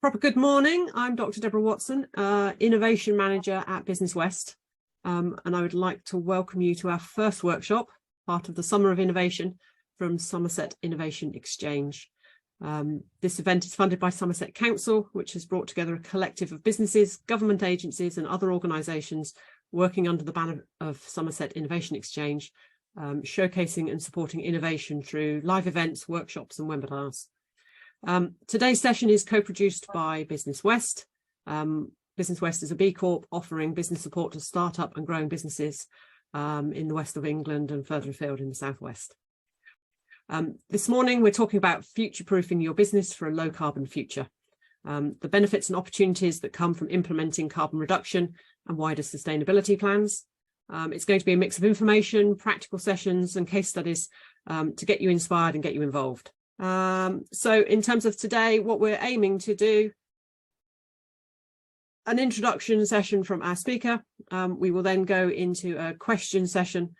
Proper good morning. I'm Dr. Deborah Watson, Innovation Manager at Business West, and I would like to welcome you to our first workshop, part of the Summer of Innovation from Somerset Innovation Exchange. This event is funded by Somerset Council, which has brought together a collective of businesses, government agencies and other organisations working under the banner of Somerset Innovation Exchange, showcasing and supporting innovation through live events, workshops and webinars. Today's session is co-produced by Business West. Business West is a B Corp offering business support to start-up and growing businesses in the west of England and further afield in the southwest. This morning we're talking about future-proofing your business for a low-carbon future, the benefits and opportunities that come from implementing carbon reduction and wider sustainability plans. It's going to be a mix of information, practical sessions and case studies to get you inspired and get you involved. So in terms of today, what we're aiming to do, an introduction session from our speaker. We will then go into a question session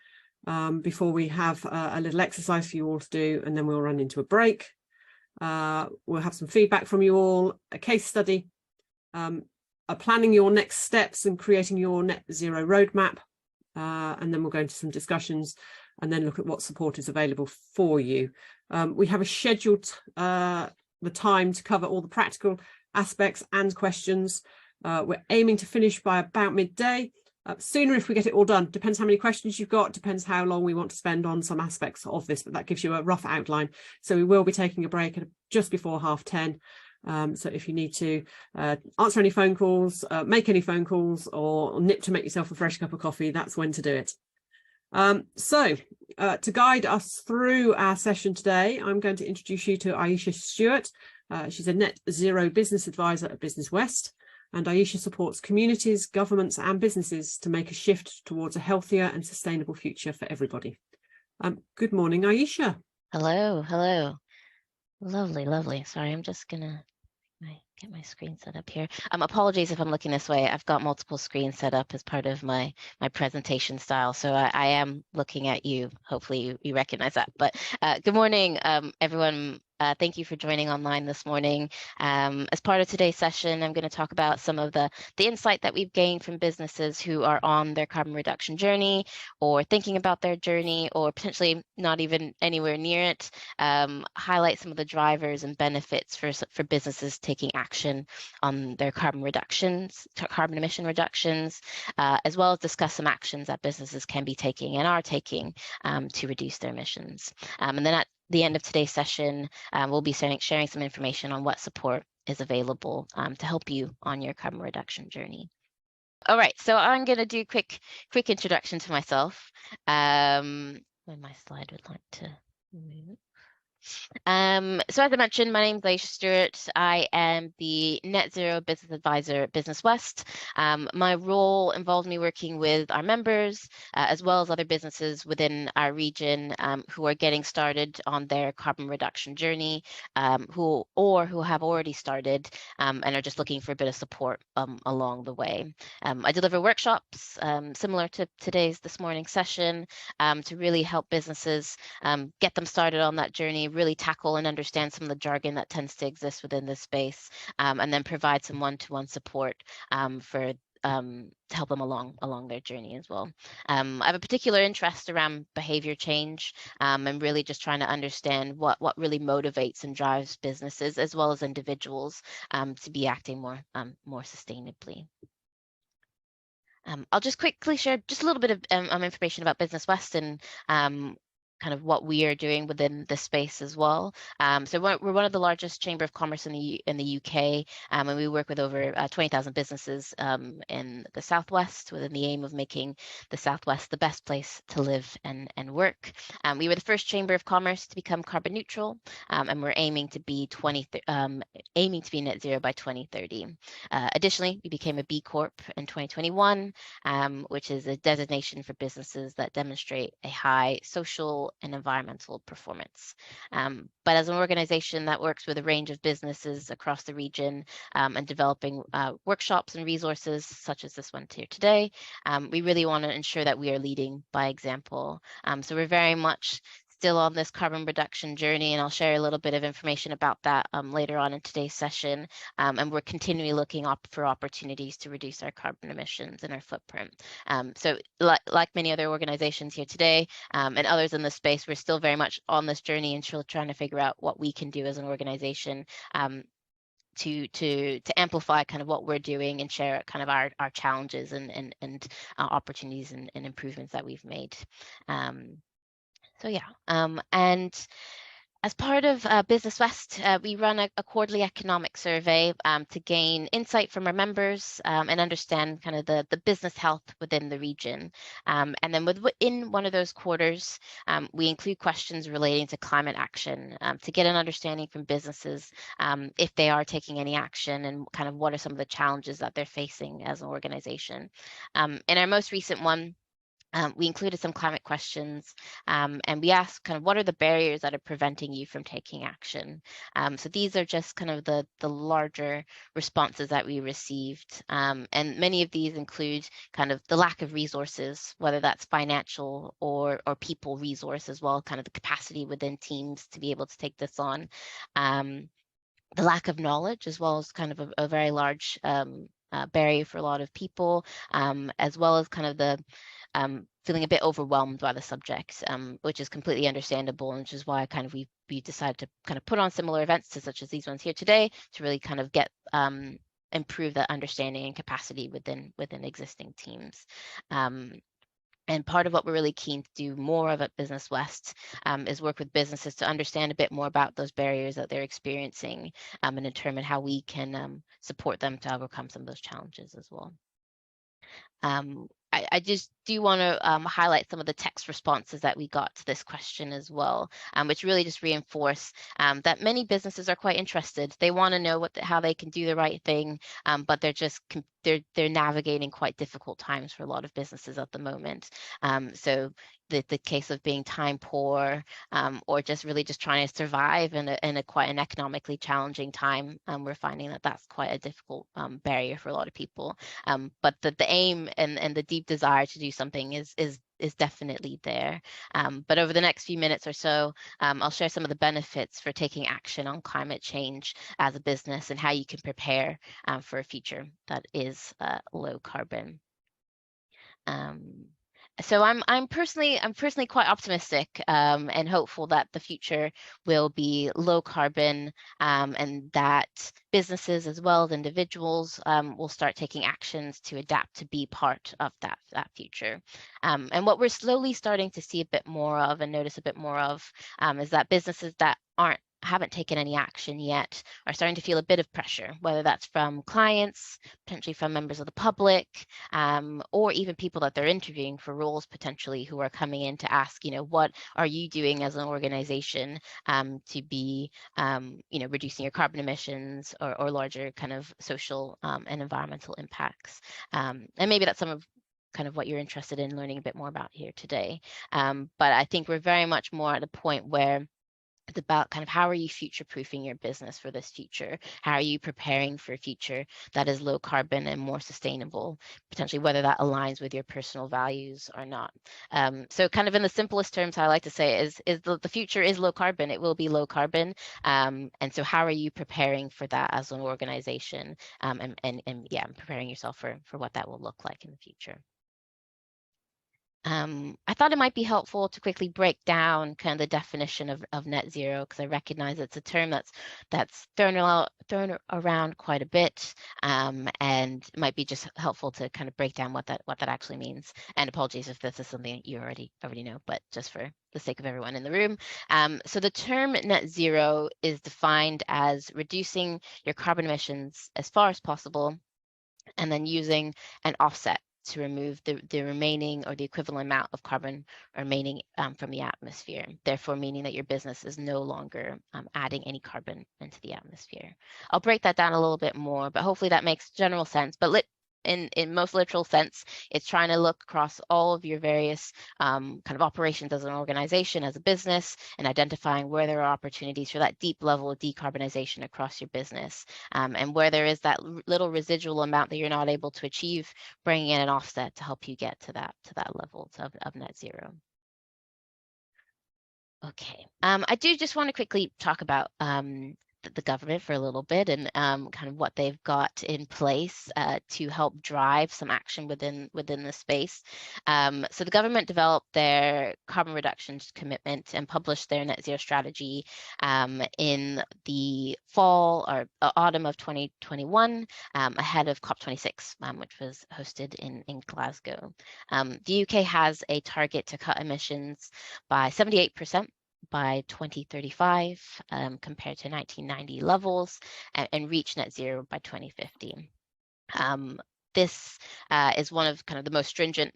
before we have a little exercise for you all to do, and then we'll run into a break. We'll have some feedback from you all, a case study, planning your next steps and creating your net zero roadmap, and then we'll go into some discussions and then look at what support is available for you. We have a scheduled the time to cover all the practical aspects and questions. We're aiming to finish by about midday. Sooner if we get it all done. Depends how many questions you've got, depends how long we want to spend on some aspects of this, but that gives you a rough outline. So we will be taking a break at just before 10:30. So if you need to answer any phone calls, make any phone calls or nip to make yourself a fresh cup of coffee, that's when to do it. To guide us through our session today, I'm going to introduce you to Aisha Stewart. She's a net zero business advisor at Business West, and Aisha supports communities, governments and businesses to make a shift towards a healthier and sustainable future for everybody. Good morning, Aisha. Hello, hello. Lovely, lovely. Sorry, I'm just gonna get my screen set up here. Apologies if I'm looking this way. I've got multiple screens set up as part of my presentation style, so I am looking at you. Hopefully you recognize that. But good morning, everyone. Thank you for joining online this morning. As part of today's session, I'm going to talk about some of the insight that we've gained from businesses who are on their carbon reduction journey or thinking about their journey or potentially not even anywhere near it, highlight some of the drivers and benefits for businesses taking action on their carbon emission reductions, as well as discuss some actions that businesses can be taking and are taking to reduce their emissions. And then at the end of today's session, we'll be sharing some information on what support is available to help you on your carbon reduction journey. All right, so I'm going to do a quick introduction to myself. When my slide would like to move. So as I mentioned, my name is Aisha Stewart. I am the Net Zero Business Advisor at Business West. My role involves me working with our members, as well as other businesses within our region who are getting started on their carbon reduction journey, who have already started and are just looking for a bit of support along the way. I deliver workshops similar to this morning's session to really help businesses get them started on that journey, really tackle and understand some of the jargon that tends to exist within this space, and then provide some one-to-one support to help them along their journey as well. I have a particular interest around behavior change and really just trying to understand what really motivates and drives businesses as well as individuals to be acting more sustainably. I'll just quickly share just a little bit of information about Business West and kind of what we are doing within this space as well. So we're one of the largest chamber of commerce in the UK, and we work with over 20,000 businesses in the Southwest, with the aim of making the Southwest the best place to live and work. We were the first chamber of commerce to become carbon neutral, and we're aiming to be net zero by 2030. Additionally, we became a B Corp in 2021, which is a designation for businesses that demonstrate a high social and environmental performance. But as an organization that works with a range of businesses across the region and developing workshops and resources such as this one here today, we really want to ensure that we are leading by example. So we're very much still on this carbon reduction journey, and I'll share a little bit of information about that later on in today's session. And we're continually looking for opportunities to reduce our carbon emissions and our footprint. So like many other organizations here today and others in the space, we're still very much on this journey and still trying to figure out what we can do as an organization to amplify kind of what we're doing and share kind of our challenges and opportunities and improvements that we've made. So yeah, and as part of Business West, we run a quarterly economic survey to gain insight from our members and understand kind of the business health within the region. And then within one of those quarters, we include questions relating to climate action to get an understanding from businesses if they are taking any action and kind of what are some of the challenges that they're facing as an organization. In our most recent one, we included some climate questions and we asked kind of what are the barriers that are preventing you from taking action. So these are just kind of the larger responses that we received. And many of these include kind of the lack of resources, whether that's financial or people resource as well, kind of the capacity within teams to be able to take this on. The lack of knowledge as well as kind of a very large barrier for a lot of people, as well as kind of the feeling a bit overwhelmed by the subject, which is completely understandable, and which is why kind of we decided to kind of put on similar events to such as these ones here today to really kind of get improve that understanding and capacity within existing teams. And part of what we're really keen to do more of at Business West is work with businesses to understand a bit more about those barriers that they're experiencing and determine how we can support them to overcome some of those challenges as well. I just do want to highlight some of the text responses that we got to this question as well, which really just reinforce that many businesses are quite interested. They want to know how they can do the right thing, but they're navigating quite difficult times for a lot of businesses at the moment. So the case of being time poor or just really just trying to survive in a quite an economically challenging time, we're finding that that's quite a difficult barrier for a lot of people. But the aim and the deep desire to do something is definitely there. But over the next few minutes or so, I'll share some of the benefits for taking action on climate change as a business and how you can prepare for a future that is low carbon. So I'm personally quite optimistic and hopeful that the future will be low carbon and that businesses as well as individuals will start taking actions to adapt to be part of that future. And what we're slowly starting to see a bit more of and notice a bit more of is that businesses that haven't taken any action yet are starting to feel a bit of pressure, whether that's from clients, potentially from members of the public, or even people that they're interviewing for roles potentially who are coming in to ask, what are you doing as an organization to be, reducing your carbon emissions or larger kind of social and environmental impacts. And maybe that's some of kind of what you're interested in learning a bit more about here today. But I think we're very much more at a point where it's about kind of how are you future-proofing your business for this future? How are you preparing for a future that is low carbon and more sustainable, potentially whether that aligns with your personal values or not. So kind of in the simplest terms, how I like to say is the future is low carbon. It will be low carbon. And so how are you preparing for that as an organization and preparing yourself for what that will look like in the future. I thought it might be helpful to quickly break down kind of the definition of net zero, because I recognize it's a term that's thrown around quite a bit, and it might be just helpful to kind of break down what that actually means. And apologies if this is something that you already know, but just for the sake of everyone in the room. So the term net zero is defined as reducing your carbon emissions as far as possible, and then using an offset to remove the remaining or the equivalent amount of carbon remaining from the atmosphere, therefore meaning that your business is no longer adding any carbon into the atmosphere. I'll break that down a little bit more, but hopefully that makes general sense. But in most literal sense, it's trying to look across all of your various kind of operations as an organization, as a business, and identifying where there are opportunities for that deep level of decarbonization across your business, and where there is that little residual amount that you're not able to achieve, bringing in an offset to help you get to that level of net zero. Okay. I do just want to quickly talk about the government for a little bit and kind of what they've got in place to help drive some action within the space. So the government developed their carbon reduction commitment and published their net zero strategy in the fall or autumn of 2021 ahead of COP26, which was hosted in Glasgow. The UK has a target to cut emissions by 78% by 2035 compared to 1990 levels and reach net zero by 2050. This is one of kind of the most stringent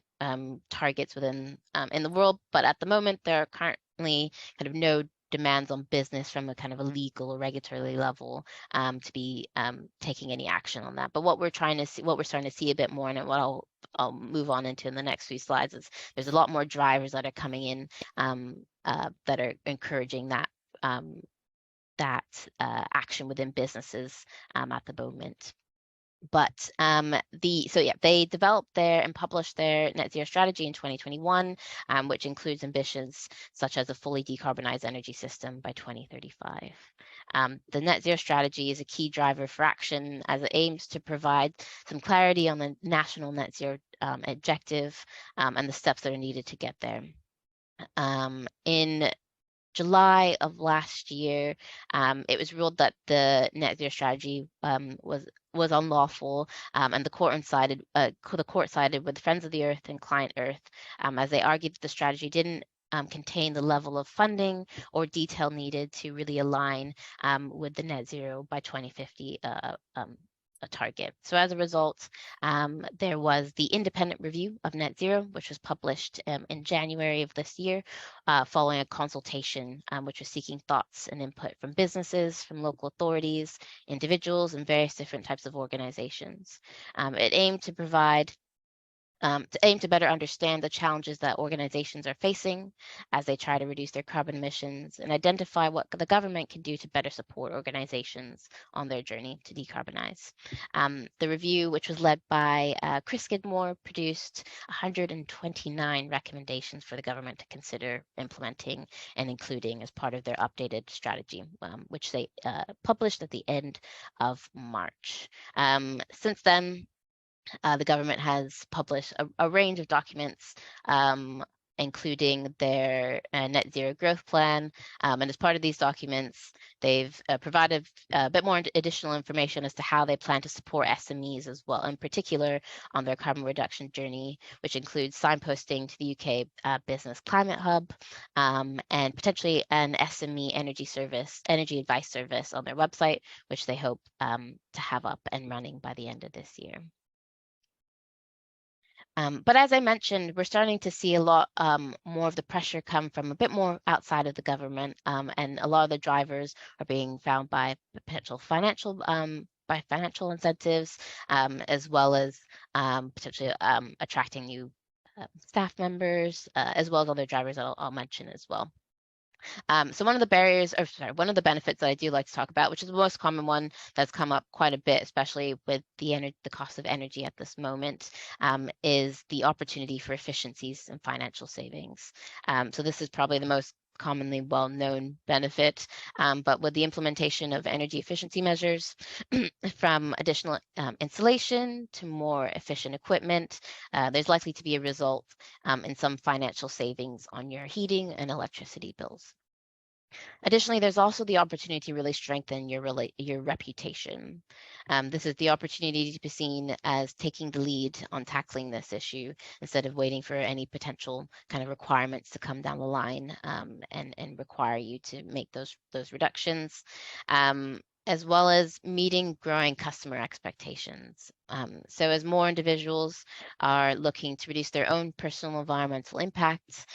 targets within in the world, but at the moment there are currently kind of no demands on business from a kind of a legal or regulatory level to be taking any action on that. But what we're starting to see a bit more, and what I'll move on into in the next few slides, is there's a lot more drivers that are coming in that are encouraging that action within businesses at the moment. But they developed and published their net zero strategy in 2021, which includes ambitions such as a fully decarbonized energy system by 2035. The net zero strategy is a key driver for action as it aims to provide some clarity on the national net zero objective and the steps that are needed to get there. In July of last year, it was ruled that the net zero strategy was unlawful, and the court sided with Friends of the Earth and Client Earth, as they argued that the strategy didn't contain the level of funding or detail needed to really align with the net zero by 2050 a target. So as a result, there was the independent review of net zero, which was published in January of this year, following a consultation which was seeking thoughts and input from businesses, from local authorities, individuals, and various different types of organizations. It aimed to provide to better understand the challenges that organizations are facing as they try to reduce their carbon emissions and identify what the government can do to better support organizations on their journey to decarbonize. The review, which was led by Chris Skidmore, produced 129 recommendations for the government to consider implementing and including as part of their updated strategy, which they published at the end of March. Since then, the government has published a range of documents, including their net zero growth plan. And as part of these documents, they've provided a bit more additional information as to how they plan to support SMEs as well, in particular on their carbon reduction journey, which includes signposting to the UK Business Climate Hub and potentially an SME energy advice service on their website, which they hope to have up and running by the end of this year. But as I mentioned, we're starting to see a lot more of the pressure come from a bit more outside of the government, and a lot of the drivers are being found by potential financial incentives, as well as potentially attracting new staff members, as well as other drivers that I'll mention as well. So one of the benefits that I do like to talk about, which is the most common one that's come up quite a bit, especially with the cost of energy at this moment, is the opportunity for efficiencies and financial savings. So this is probably the most commonly well-known benefit, but with the implementation of energy efficiency measures, from additional insulation to more efficient equipment, there's likely to be a result in some financial savings on your heating and electricity bills. Additionally, there's also the opportunity to really strengthen your reputation. This is the opportunity to be seen as taking the lead on tackling this issue instead of waiting for any potential kind of requirements to come down the line and require you to make those reductions. As well as meeting growing customer expectations. So as more individuals are looking to reduce their own personal environmental impacts,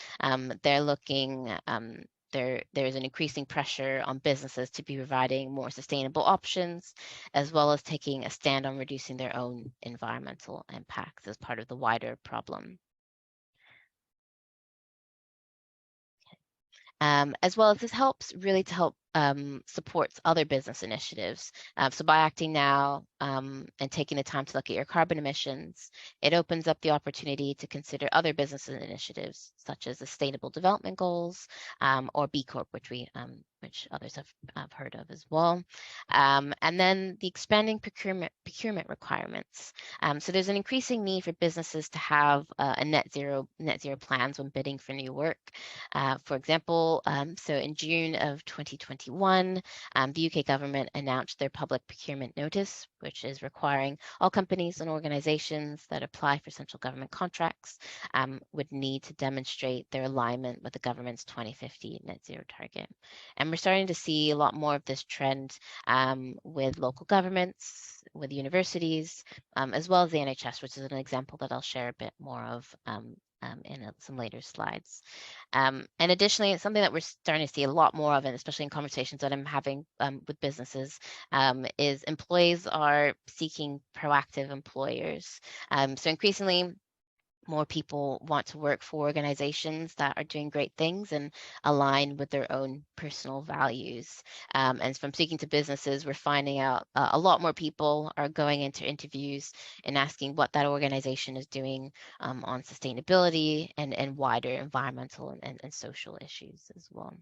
there's an increasing pressure on businesses to be providing more sustainable options, as well as taking a stand on reducing their own environmental impacts as part of the wider problem. As well as this helps supports other business initiatives. So by acting now and taking the time to look at your carbon emissions, it opens up the opportunity to consider other business initiatives, such as Sustainable Development Goals or B Corp, which others have heard of as well. And then the expanding procurement requirements. So there's an increasing need for businesses to have a net zero plans when bidding for new work. For example, so in June of 2021, the UK government announced their public procurement notice, which is requiring all companies and organizations that apply for central government contracts would need to demonstrate their alignment with the government's 2050 net zero target. And we're starting to see a lot more of this trend with local governments, with universities, as well as the NHS, which is an example that I'll share a bit more of in some later slides. And additionally, it's something that we're starting to see a lot more of, and especially in conversations that I'm having with businesses, is employees are seeking proactive employers. So increasingly, more people want to work for organizations that are doing great things and align with their own personal values. And from speaking to businesses, we're finding out a lot more people are going into interviews and asking what that organization is doing on sustainability and wider environmental and social issues as well.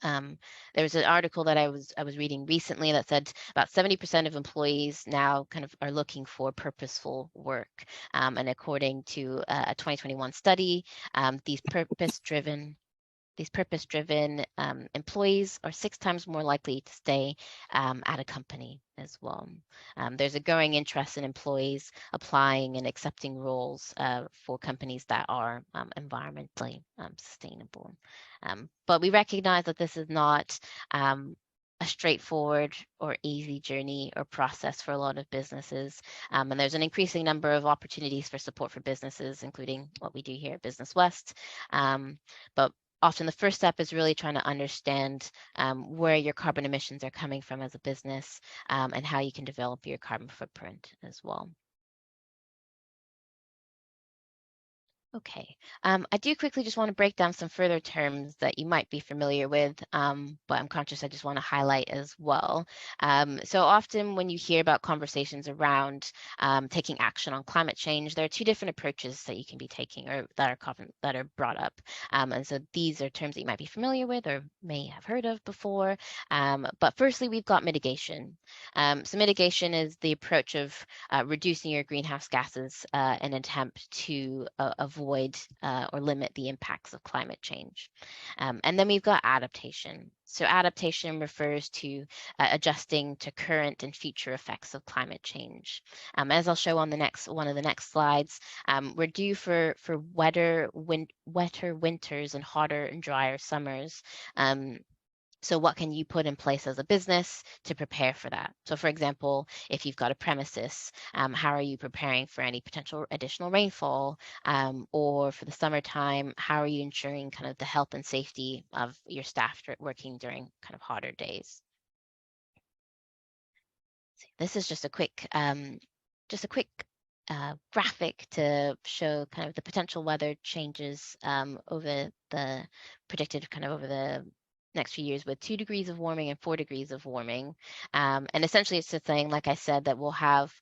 There was an article that I was reading recently that said about 70% of employees now kind of are looking for purposeful work. And according to a 2021 study, these purpose-driven employees are 6 times more likely to stay at a company as well. There's a growing interest in employees applying and accepting roles for companies that are environmentally sustainable. But we recognize that this is not a straightforward or easy journey or process for a lot of businesses. And there's an increasing number of opportunities for support for businesses, including what we do here at Business West. But often the first step is really trying to understand where your carbon emissions are coming from as a business and how you can develop your carbon footprint as well. Okay, I do quickly just want to break down some further terms that you might be familiar with, but I'm conscious I just want to highlight as well. So often when you hear about conversations around taking action on climate change, there are 2 different approaches that you can be taking or that are brought up. And so these are terms that you might be familiar with or may have heard of before. But firstly, we've got mitigation. So mitigation is the approach of reducing your greenhouse gases in an attempt to avoid or limit the impacts of climate change. And then we've got adaptation. So adaptation refers to adjusting to current and future effects of climate change. As I'll show on one of the next slides, we're due for wetter winters and hotter and drier summers. So what can you put in place as a business to prepare for that? So for example, if you've got a premises, how are you preparing for any potential additional rainfall? Or for the summertime, how are you ensuring kind of the health and safety of your staff working during kind of hotter days? This is just a quick graphic to show kind of the potential weather changes over the predicted kind of over the next few years with 2 degrees of warming and 4 degrees of warming. And essentially it's just saying, like I said, that we'll have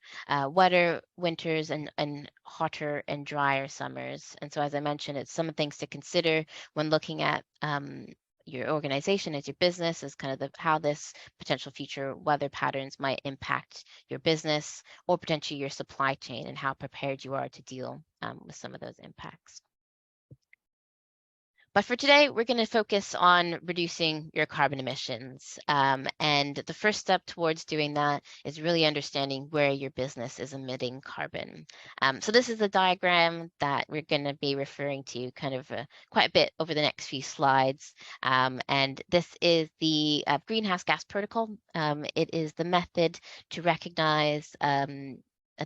wetter winters and hotter and drier summers. And so as I mentioned, it's some things to consider when looking at your organization as your business is kind of how this potential future weather patterns might impact your business or potentially your supply chain and how prepared you are to deal with some of those impacts. But for today, we're going to focus on reducing your carbon emissions. And the first step towards doing that is really understanding where your business is emitting carbon. So this is a diagram that we're going to be referring to kind of quite a bit over the next few slides. And this is the greenhouse gas protocol. It is the method to recognize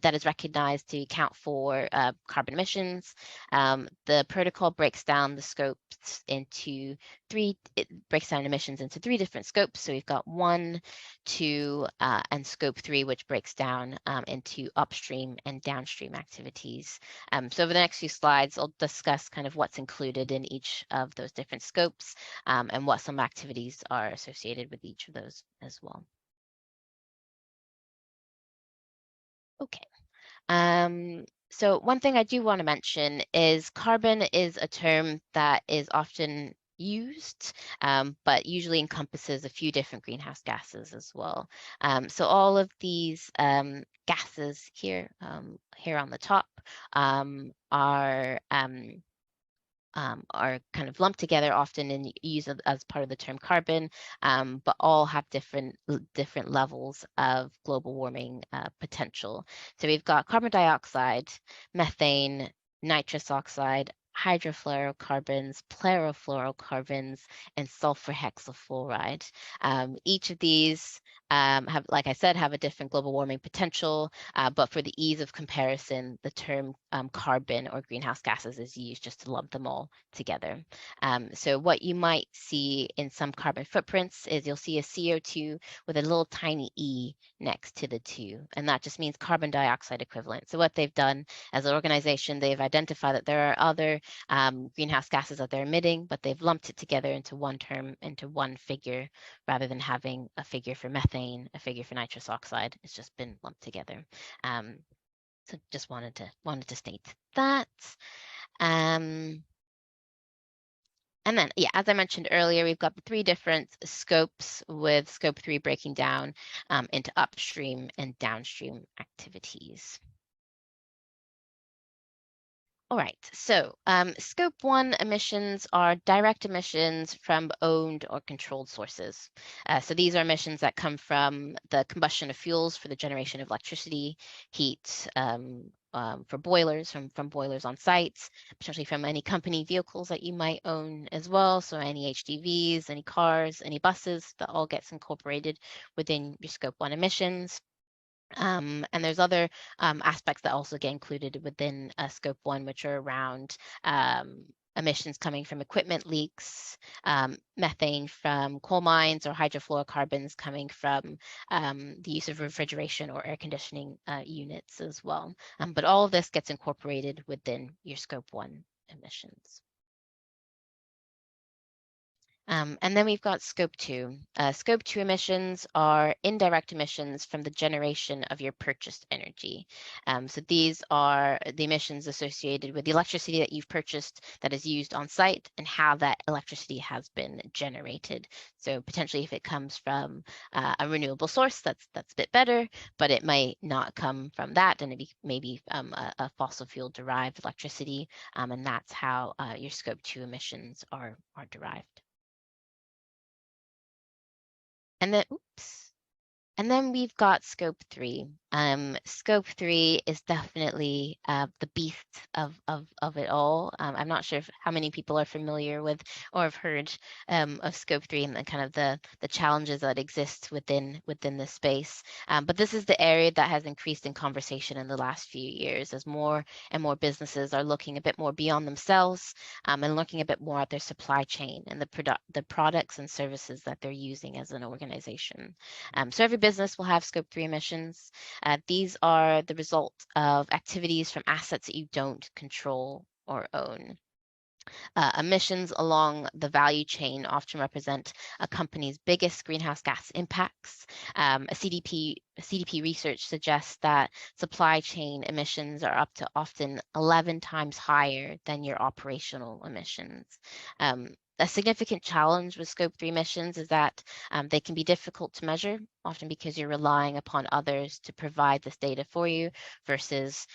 that is recognized to account for carbon emissions. The protocol breaks down the scopes into it breaks down emissions into 3 different scopes. So we've got 1, 2, and scope 3, which breaks down into upstream and downstream activities. So over the next few slides, I'll discuss kind of what's included in each of those different scopes and what some activities are associated with each of those as well. Okay. So one thing I do want to mention is carbon is a term that is often used, but usually encompasses a few different greenhouse gases as well. So all of these gases here, here on the top are kind of lumped together often and used as part of the term carbon, but all have different levels of global warming potential. So we've got carbon dioxide, methane, nitrous oxide, hydrofluorocarbons, perfluorocarbons, and sulfur hexafluoride. Each of these have, like I said, have a different global warming potential, but for the ease of comparison, the term carbon or greenhouse gases is used just to lump them all together. So what you might see in some carbon footprints is you'll see a CO2 with a little tiny e next to the 2, and that just means carbon dioxide equivalent. So what they've done as an organization, they've identified that there are other greenhouse gases that they're emitting, but they've lumped it together into one term, into one figure, rather than having a figure for methane, a figure for nitrous oxide. It's just been lumped together. So just wanted to state that. And then, yeah, as I mentioned earlier, we've got the 3 different scopes, with scope 3 breaking down into upstream and downstream activities. All right, so scope 1 emissions are direct emissions from owned or controlled sources. So these are emissions that come from the combustion of fuels for the generation of electricity, heat, for boilers, from boilers on sites, potentially from any company vehicles that you might own as well. So any HDVs, any cars, any buses, that all gets incorporated within your scope 1 emissions. And there's other aspects that also get included within scope 1, which are around emissions coming from equipment leaks, methane from coal mines, or hydrofluorocarbons coming from the use of refrigeration or air conditioning units as well. But all of this gets incorporated within your scope 1 emissions. And then we've got scope 2. Scope 2 emissions are indirect emissions from the generation of your purchased energy. So these are the emissions associated with the electricity that you've purchased that is used on site and how that electricity has been generated. So potentially if it comes from a renewable source, that's a bit better, but it might not come from that, and it may be a fossil fuel derived electricity, and that's how your scope 2 emissions are derived. And then, and then we've got scope 3. Scope 3 is definitely the beast of it all. I'm not sure how many people are familiar with or have heard of scope 3 and kind of the challenges that exist within this space. But this is the area that has increased in conversation in the last few years, as more and more businesses are looking a bit more beyond themselves and looking a bit more at their supply chain and the products and services that they're using as an organization. So every business will have scope 3 emissions. These are the result of activities from assets that you don't control or own. Emissions along the value chain often represent a company's biggest greenhouse gas impacts. CDP research suggests that supply chain emissions are up to often 11 times higher than your operational emissions. A significant challenge with scope 3 emissions is that they can be difficult to measure, often because you're relying upon others to provide this data for you, versus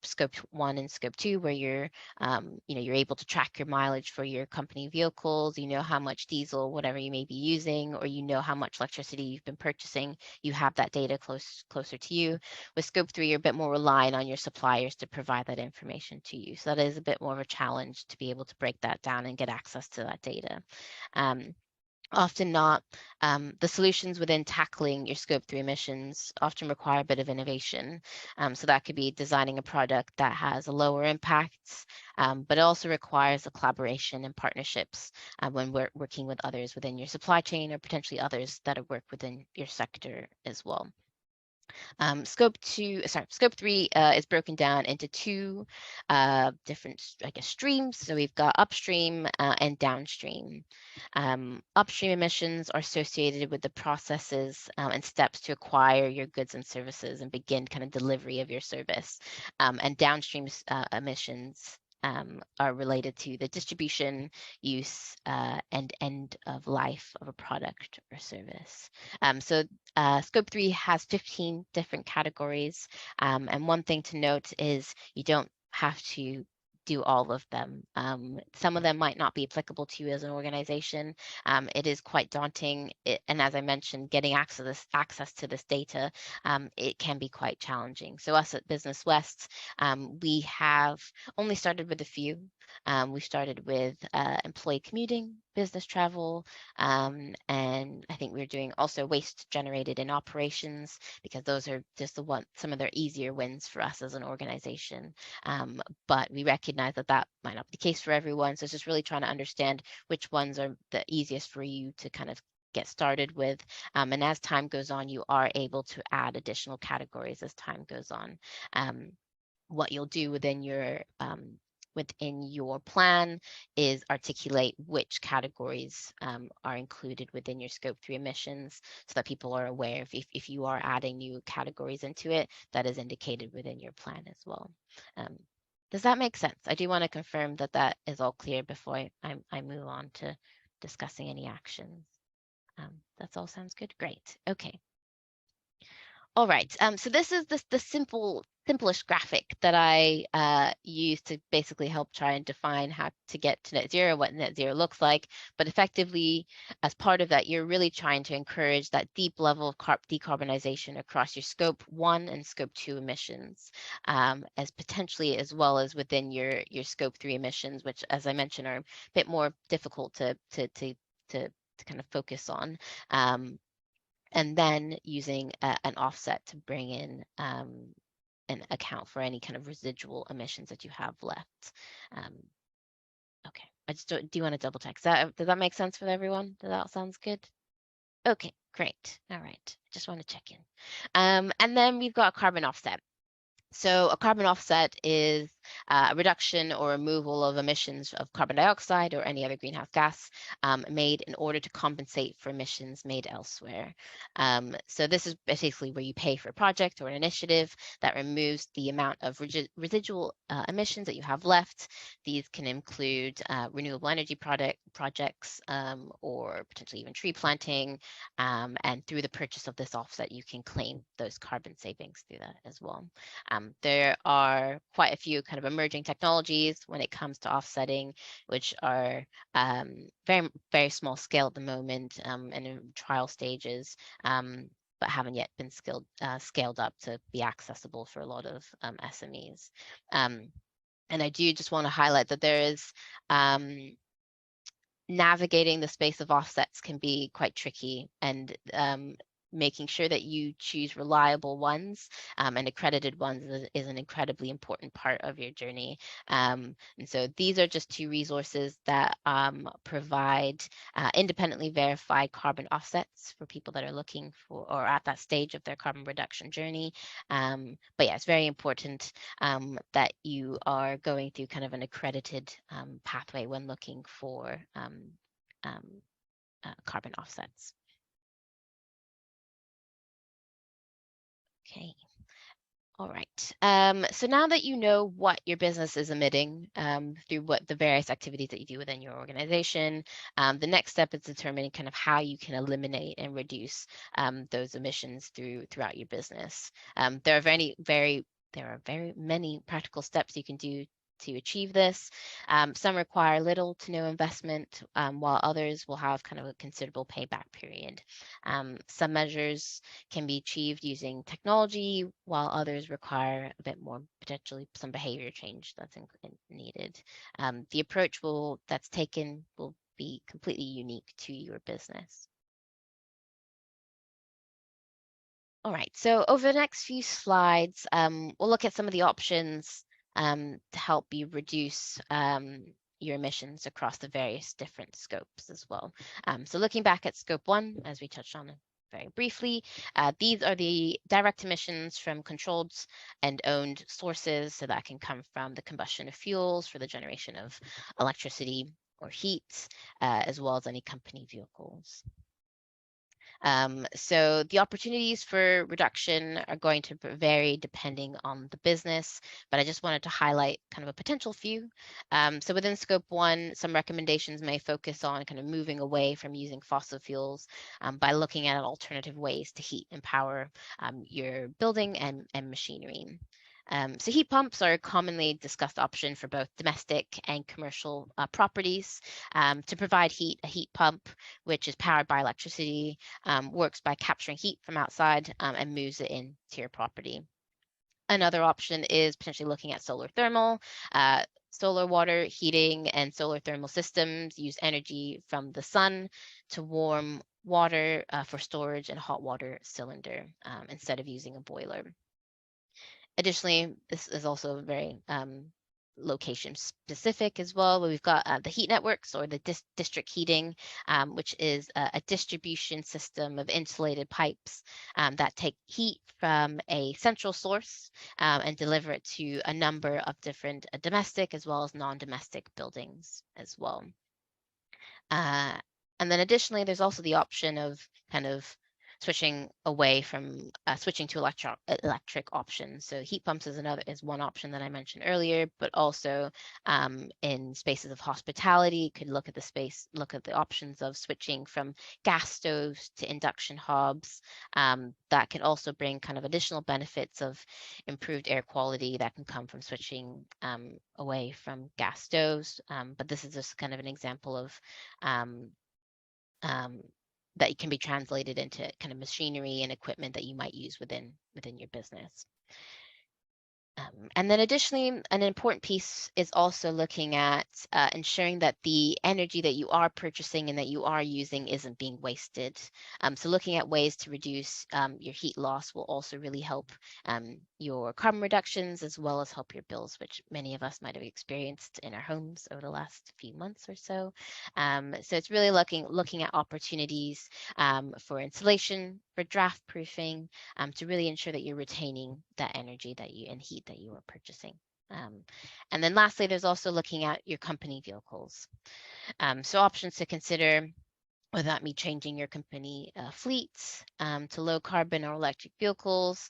scope 1 and scope 2, where you're able to track your mileage for your company vehicles. You know how much diesel, whatever you may be using, or you know how much electricity you've been purchasing. You have that data closer to you. With scope 3, you're a bit more relying on your suppliers to provide that information to you. So that is a bit more of a challenge to be able to break that down and get access to that data. often not. The solutions within tackling your scope 3 emissions often require a bit of innovation. So that could be designing a product that has a lower impact, but it also requires a collaboration and partnerships when we're working with others within your supply chain or potentially others that work within your sector as well. Scope 3 is broken down into two different, I guess, streams. So we've got upstream and downstream. Upstream emissions are associated with the processes and steps to acquire your goods and services and begin kind of delivery of your service. And downstream emissions are related to the distribution, use, and end of life of a product or service. So Scope 3 has 15 different categories. And one thing to note is you don't have to do all of them. Some of them might not be applicable to you as an organization. It is quite daunting. And as I mentioned, getting access to this data, it can be quite challenging. So us at Business West, we have only started with a few. We started with employee commuting, business travel, and I think we're doing also waste generated in operations, because those are just some of their easier wins for us as an organization. But we recognize that that might not be the case for everyone. So it's just really trying to understand which ones are the easiest for you to kind of get started with. And as time goes on, you are able to add additional categories as time goes on. What you'll do within your plan is articulate which categories are included within your scope 3 emissions, so that people are aware if you are adding new categories into it, that is indicated within your plan as well. Does that make sense? I do want to confirm that that is all clear before I move on to discussing any actions. That's all sounds good. Great. Okay. All right, so this is the simplest graphic that I use to basically help try and define how to get to net zero, what net zero looks like. But effectively, as part of that, you're really trying to encourage that deep level of decarbonization across your scope 1 and scope 2 emissions, as potentially as well as within your scope 3 emissions, which, as I mentioned, are a bit more difficult to kind of focus on. And then using an offset to bring in an account for any kind of residual emissions that you have left. Okay, I just do want to double check. Does that make sense for everyone? Does that sounds good? Okay, great. All right, just want to check in. And then we've got a carbon offset. So a carbon offset is a reduction or removal of emissions of carbon dioxide or any other greenhouse gas made in order to compensate for emissions made elsewhere. So this is basically where you pay for a project or an initiative that removes the amount of residual emissions that you have left. These can include renewable energy projects or potentially even tree planting. And through the purchase of this offset, you can claim those carbon savings through that as well. There are quite a few kind of emerging technologies when it comes to offsetting, which are very, very small scale at the moment and in trial stages, but haven't yet been scaled up to be accessible for a lot of SMEs. And I do just want to highlight that there is navigating the space of offsets can be quite tricky, and making sure that you choose reliable ones and accredited ones is an incredibly important part of your journey. And so these are just two resources that provide independently verified carbon offsets for people that are looking for or at that stage of their carbon reduction journey. But yeah, it's very important that you are going through kind of an accredited pathway when looking for carbon offsets. Okay. All right. So now that you know what your business is emitting through what the various activities that you do within your organization, the next step is determining kind of how you can eliminate and reduce those emissions throughout your business. There are very many practical steps you can do to achieve this. Some require little to no investment, while others will have kind of a considerable payback period. Some measures can be achieved using technology, while others require a bit more, potentially some behavior change that's needed. The approach that's taken will be completely unique to your business. All right, so over the next few slides, we'll look at some of the options to help you reduce your emissions across the various different scopes as well. So looking back at scope 1, as we touched on very briefly, these are the direct emissions from controlled and owned sources. So that can come from the combustion of fuels for the generation of electricity or heat, as well as any company vehicles. So the opportunities for reduction are going to vary depending on the business, but I just wanted to highlight kind of a potential few. So within scope 1, some recommendations may focus on kind of moving away from using fossil fuels by looking at alternative ways to heat and power your building and machinery. So heat pumps are a commonly discussed option for both domestic and commercial properties. To provide heat, a heat pump, which is powered by electricity, works by capturing heat from outside and moves it into your property. Another option is potentially looking at solar thermal. Solar water heating and solar thermal systems use energy from the sun to warm water for storage in a hot water cylinder instead of using a boiler. Additionally, this is also very location specific as well. We've got the heat networks or the district heating, which is a distribution system of insulated pipes that take heat from a central source and deliver it to a number of different domestic as well as non-domestic buildings as well. And then additionally, there's also the option of kind of switching away from switching to electric options. So heat pumps is one option that I mentioned earlier, but also in spaces of hospitality, could look at the options of switching from gas stoves to induction hobs. That can also bring kind of additional benefits of improved air quality that can come from switching away from gas stoves. But this is just kind of an example of that can be translated into kind of machinery and equipment that you might use within your business. And then additionally, an important piece is also looking at ensuring that the energy that you are purchasing and that you are using isn't being wasted. So looking at ways to reduce your heat loss will also really help your carbon reductions as well as help your bills, which many of us might have experienced in our homes over the last few months or so. So it's really looking at opportunities for insulation, for draft proofing, to really ensure that you're retaining that energy and heat that you are purchasing. And then lastly, there's also looking at your company vehicles. So options to consider, whether that be changing your company fleets to low carbon or electric vehicles,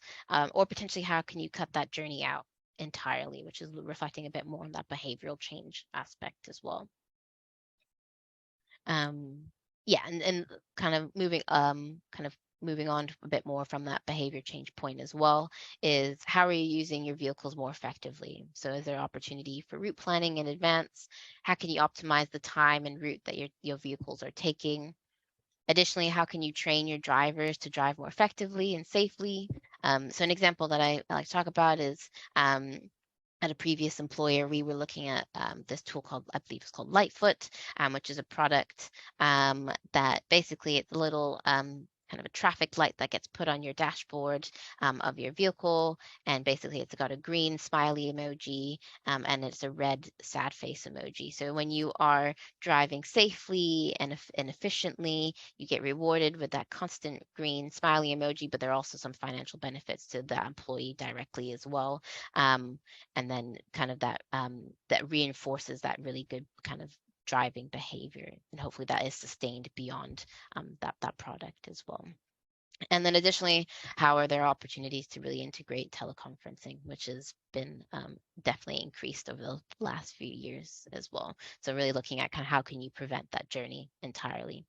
or potentially how can you cut that journey out entirely, which is reflecting a bit more on that behavioral change aspect as well. Yeah, and kind of moving on a bit more from that behavior change point as well is how are you using your vehicles more effectively? So is there opportunity for route planning in advance? How can you optimize the time and route that your vehicles are taking? Additionally, how can you train your drivers to drive more effectively and safely? So an example that I like to talk about is at a previous employer, we were looking at this tool called, I believe it's called Lightfoot, which is a product that basically it's a little kind of a traffic light that gets put on your dashboard of your vehicle. And basically it's got a green smiley emoji and it's a red sad face emoji. So when you are driving safely and efficiently, you get rewarded with that constant green smiley emoji, but there are also some financial benefits to the employee directly as well. And then kind of that reinforces that really good kind of driving behavior, and hopefully that is sustained beyond that product as well. And then additionally, how are there opportunities to really integrate teleconferencing, which has been definitely increased over the last few years as well. So really looking at kind of how can you prevent that journey entirely.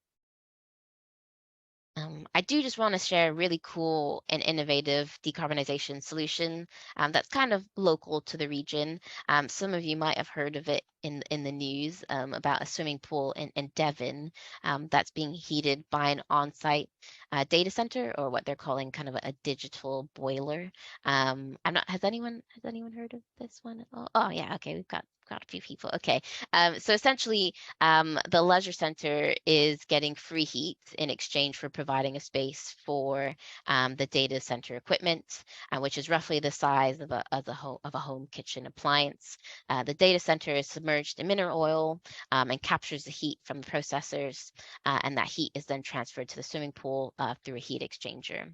I do just want to share a really cool and innovative decarbonization solution that's kind of local to the region. Some of you might have heard of it in the news about a swimming pool in Devon that's being heated by an on-site data center, or what they're calling kind of a digital boiler. Has anyone heard of this one at all? Oh yeah, okay, we've got got a few people. Okay. So essentially, the leisure center is getting free heat in exchange for providing a space for the data center equipment, which is roughly the size of a home kitchen appliance. The data center is submerged in mineral oil and captures the heat from the processors, and that heat is then transferred to the swimming pool through a heat exchanger.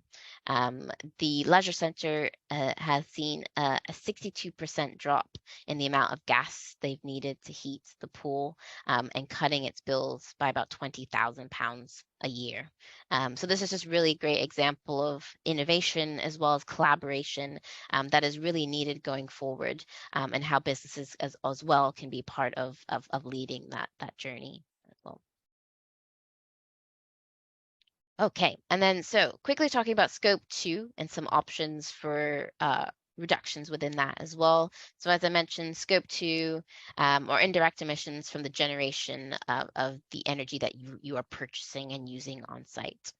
The leisure center has seen a 62% drop in the amount of gas they've needed to heat the pool, and cutting its bills by about 20,000 pounds a year. So this is just really great example of innovation as well as collaboration that is really needed going forward, and how businesses as well can be part of leading that journey as well. Okay, and then so quickly talking about scope 2 and some options for reductions within that as well. So as I mentioned, scope 2 or indirect emissions from the generation of the energy that you are purchasing and using on site.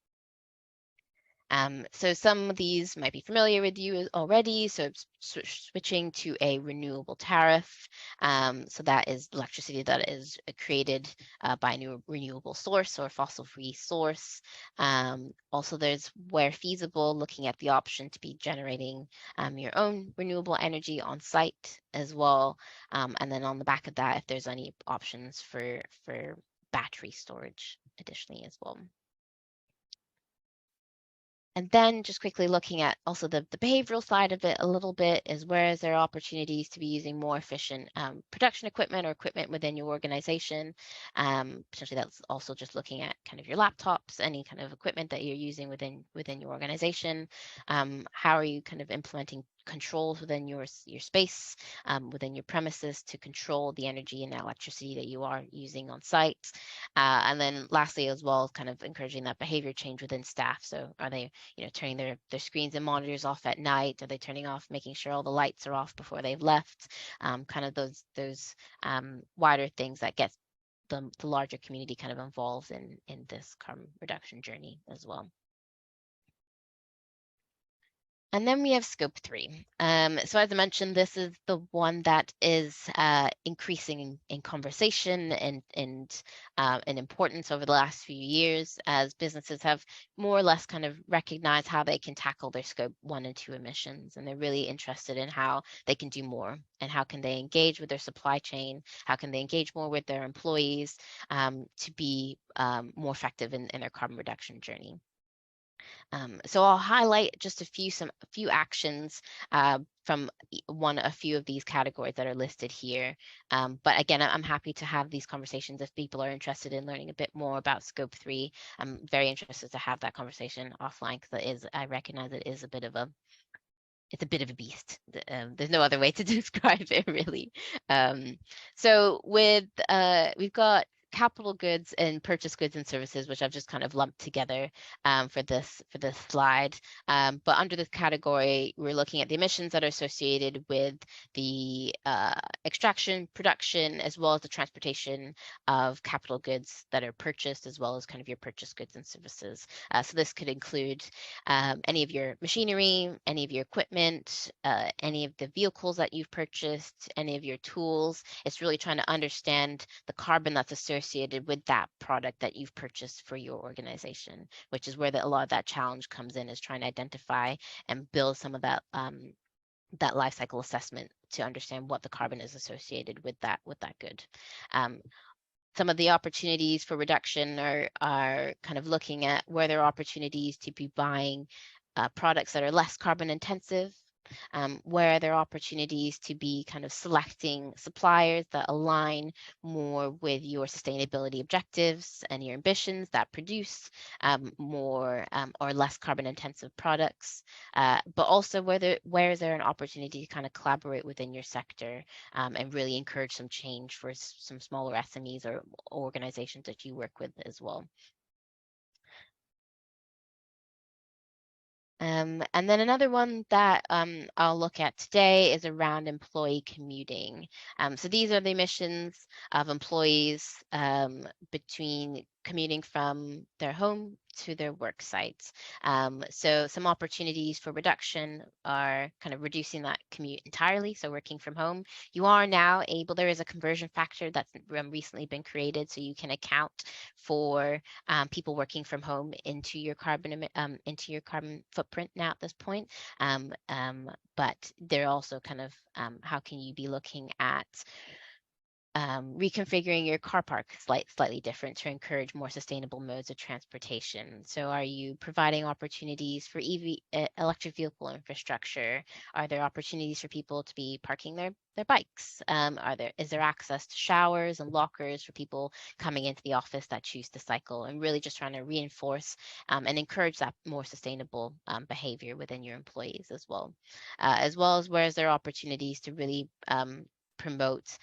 So some of these might be familiar with you already. So switching to a renewable tariff. So that is electricity that is created by a new renewable source or fossil-free source. Also, there's, where feasible, looking at the option to be generating your own renewable energy on site as well. And then on the back of that, if there's any options for battery storage additionally as well. And then just quickly looking at also the behavioral side of it a little bit, is where is there opportunities to be using more efficient production equipment or equipment within your organization. Potentially that's also just looking at kind of your laptops, any kind of equipment that you're using within your organization. How are you kind of implementing controls within your space, within your premises, to control the energy and electricity that you are using on site. And then lastly as well, kind of encouraging that behavior change within staff. So are they, turning their screens and monitors off at night? Are they turning off, making sure all the lights are off before they've left? Kind of those wider things that get the larger community kind of involved in this carbon reduction journey as well. And then we have scope 3. So as I mentioned, this is the one that is increasing in conversation and in importance over the last few years, as businesses have more or less kind of recognized how they can tackle their scope 1 and 2 emissions. And they're really interested in how they can do more, and how can they engage with their supply chain, how can they engage more with their employees to be more effective in their carbon reduction journey. So I'll highlight just a few actions from a few of these categories that are listed here. But again, I'm happy to have these conversations if people are interested in learning a bit more about scope 3. I'm very interested to have that conversation offline, because I recognize it is a bit of a beast. There's no other way to describe it really. So we've got capital goods and purchase goods and services, which I've just kind of lumped together for this slide. But under this category, we're looking at the emissions that are associated with the extraction, production, as well as the transportation of capital goods that are purchased, as well as kind of your purchase goods and services. So this could include any of your machinery, any of your equipment, any of the vehicles that you've purchased, any of your tools. It's really trying to understand the carbon that's associated with that product that you've purchased for your organization, which is where a lot of that challenge comes in, is trying to identify and build some of that that life cycle assessment to understand what the carbon is associated with that good. Some of the opportunities for reduction are kind of looking at where there are opportunities to be buying products that are less carbon intensive, where there are opportunities to be kind of selecting suppliers that align more with your sustainability objectives and your ambitions, that produce more or less carbon intensive products, but also where is there an opportunity to kind of collaborate within your sector and really encourage some change for some smaller SMEs or organizations that you work with as well. And then another one that I'll look at today is around employee commuting. So these are the emissions of employees between commuting from their home to their work sites. So some opportunities for reduction are kind of reducing that commute entirely, so working from home. You are now able, there is a conversion factor that's recently been created, so you can account for people working from home into your carbon footprint now at this point. But they're also kind of how can you be looking at reconfiguring your car park slightly different to encourage more sustainable modes of transportation. So are you providing opportunities for electric vehicle infrastructure? Are there opportunities for people to be parking their bikes? Is there access to showers and lockers for people coming into the office that choose to cycle? And really just trying to reinforce and encourage that more sustainable behavior within your employees as well as where is there opportunities to really promote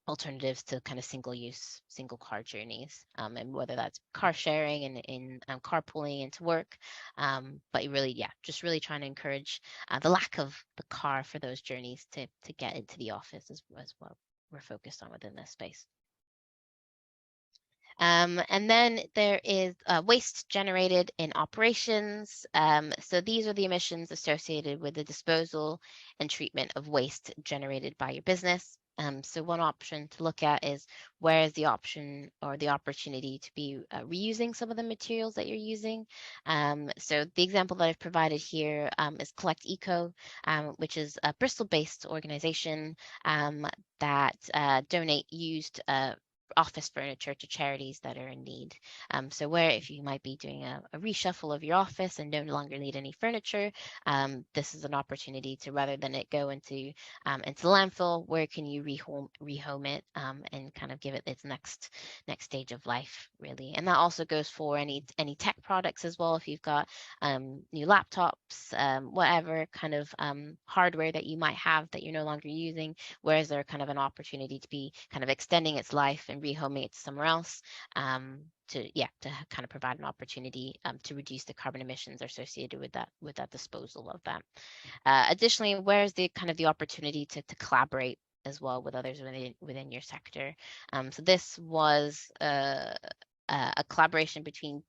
alternatives to kind of single car journeys, and whether that's car sharing and in carpooling into work, but really, yeah, just really trying to encourage the lack of the car for those journeys to get into the office as what we're focused on within this space. And then there is waste generated in operations. So these are the emissions associated with the disposal and treatment of waste generated by your business. So one option to look at is where is the option or the opportunity to be reusing some of the materials that you're using. So the example that I've provided here is Collect Eco, which is a Bristol-based organization that donate used office furniture to charities that are in need. So where if you might be doing a reshuffle of your office and no longer need any furniture, this is an opportunity to, rather than it go into landfill, where can you rehome it and kind of give it its next stage of life, really. And that also goes for any tech products as well. If you've got new laptops, whatever kind of hardware that you might have that you're no longer using, where is there kind of an opportunity to be kind of extending its life and rehoming it somewhere else, to kind of provide an opportunity to reduce the carbon emissions associated with that disposal of that. Additionally, where's the kind of the opportunity to collaborate as well with others within your sector? So this was a collaboration between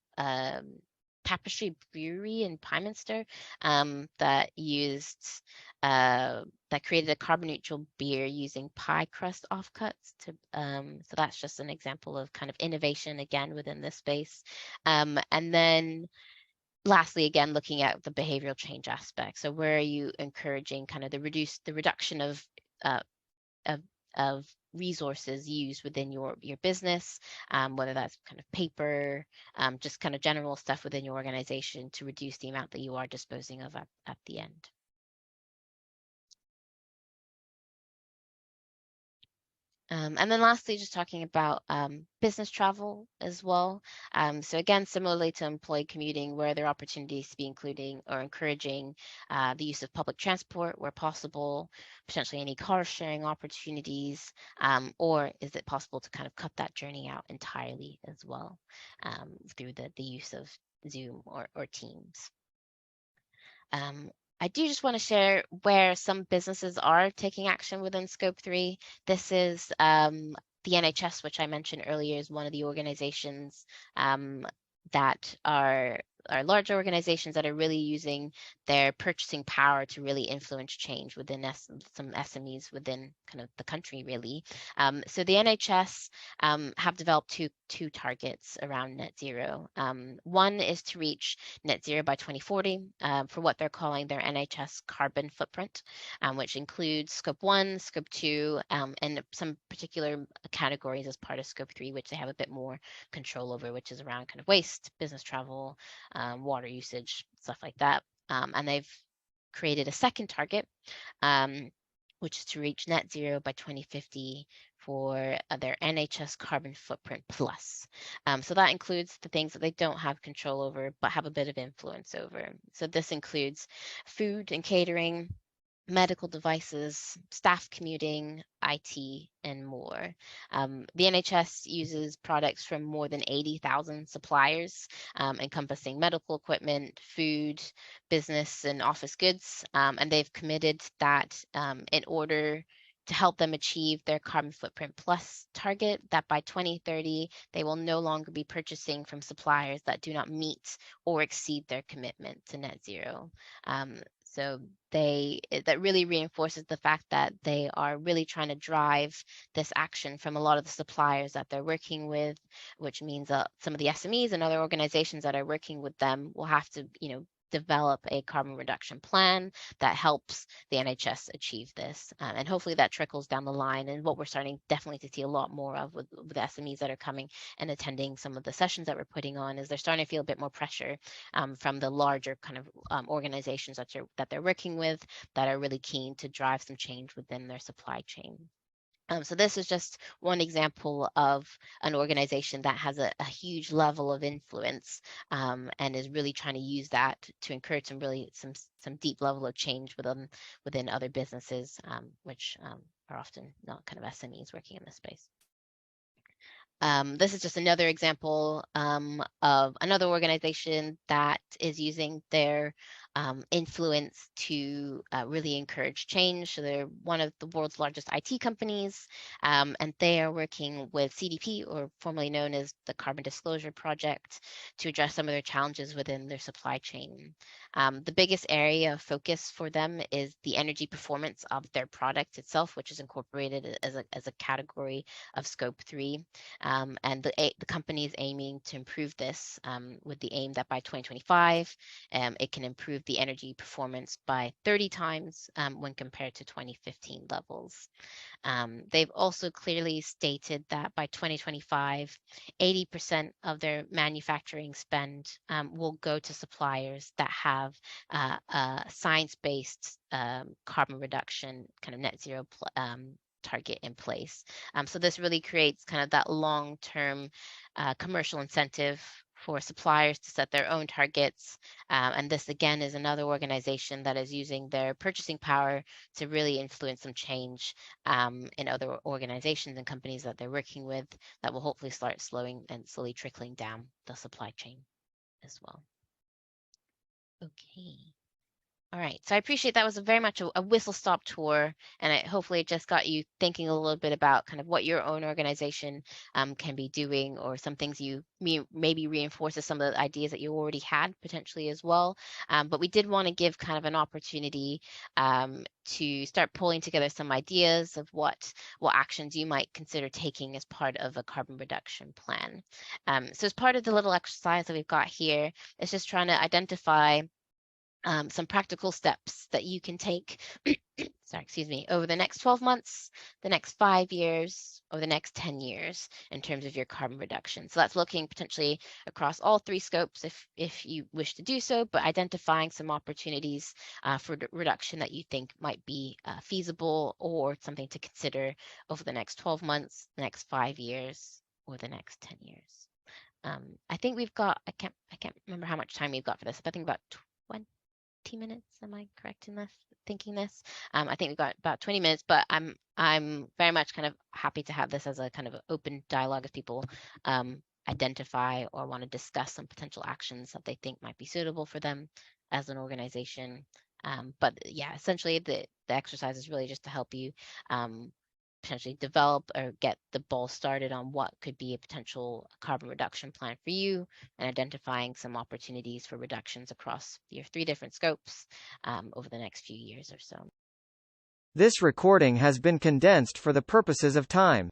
Tapestry Brewery in Pyminster that used that created a carbon neutral beer using pie crust offcuts to so that's just an example of kind of innovation again within this space. And then lastly, again, looking at the behavioral change aspect. So where are you encouraging kind of the reduction of resources used within your business, whether that's kind of paper, just kind of general stuff within your organization to reduce the amount that you are disposing of at the end. And then lastly, just talking about business travel as well. So again, similarly to employee commuting, where there are opportunities to be including or encouraging the use of public transport where possible, potentially any car sharing opportunities, or is it possible to kind of cut that journey out entirely as well through the use of Zoom or Teams. I do just want to share where some businesses are taking action within Scope 3. This is the NHS, which I mentioned earlier, is one of the organizations that are large organizations that are really using their purchasing power to really influence change within some SMEs within kind of the country, really. So the NHS have developed two targets around net zero. One is to reach net zero by 2040 for what they're calling their NHS carbon footprint, which includes Scope 1, Scope 2, and some particular categories as part of Scope 3, which they have a bit more control over, which is around kind of waste, business travel, water usage, stuff like that. And they've created a second target, which is to reach net zero by 2050 for their NHS carbon footprint plus. So that includes the things that they don't have control over, but have a bit of influence over. So this includes food and catering, medical devices, staff commuting, IT, and more. The NHS uses products from more than 80,000 suppliers, encompassing medical equipment, food, business, and office goods. And they've committed that in order to help them achieve their carbon footprint plus target, that by 2030, they will no longer be purchasing from suppliers that do not meet or exceed their commitment to net zero. So that really reinforces the fact that they are really trying to drive this action from a lot of the suppliers that they're working with, which means some of the SMEs and other organizations that are working with them will have to, develop a carbon reduction plan that helps the NHS achieve this. And hopefully that trickles down the line. And what we're starting definitely to see a lot more of with the SMEs that are coming and attending some of the sessions that we're putting on is they're starting to feel a bit more pressure from the larger kind of organizations that they're working with that are really keen to drive some change within their supply chain. So this is just one example of an organization that has a huge level of influence and is really trying to use that to encourage some deep level of change within other businesses, which are often not kind of SMEs working in this space. This is just another example of another organization that is using their influence to really encourage change. So they're one of the world's largest IT companies, and they are working with CDP, or formerly known as the Carbon Disclosure Project, to address some of their challenges within their supply chain. The biggest area of focus for them is the energy performance of their product itself, which is incorporated as a category of Scope 3. And the company is aiming to improve this with the aim that by 2025, it can improve the energy performance by 30 times when compared to 2015 levels. They've also clearly stated that by 2025, 80% of their manufacturing spend will go to suppliers that have science-based carbon reduction, kind of net zero target in place. So this really creates kind of that long-term commercial incentive for suppliers to set their own targets. And this again is another organization that is using their purchasing power to really influence some change in other organizations and companies that they're working with that will hopefully start slowly trickling down the supply chain as well. Okay. All right, so I appreciate that was very much a whistle-stop tour, and hopefully it just got you thinking a little bit about kind of what your own organization can be doing, or some things you maybe reinforces some of the ideas that you already had potentially as well. But we did want to give kind of an opportunity to start pulling together some ideas of what actions you might consider taking as part of a carbon reduction plan. So as part of the little exercise that we've got here, it's just trying to identify some practical steps that you can take over the next 12 months, the next 5 years, or the next 10 years in terms of your carbon reduction. So that's looking potentially across all 3 scopes if you wish to do so, but identifying some opportunities for reduction that you think might be feasible or something to consider over the next 12 months, the next 5 years, or the next 10 years. I think we've got, I can't remember how much time we've got for this, but I think about 20 minutes. Am I correct in this? Thinking this? I think we've got about 20 minutes, but I'm very much kind of happy to have this as a kind of open dialogue if people identify or want to discuss some potential actions that they think might be suitable for them as an organization. But yeah, essentially the exercise is really just to help you potentially develop or get the ball started on what could be a potential carbon reduction plan for you, and identifying some opportunities for reductions across your 3 different scopes over the next few years or so. This recording has been condensed for the purposes of time.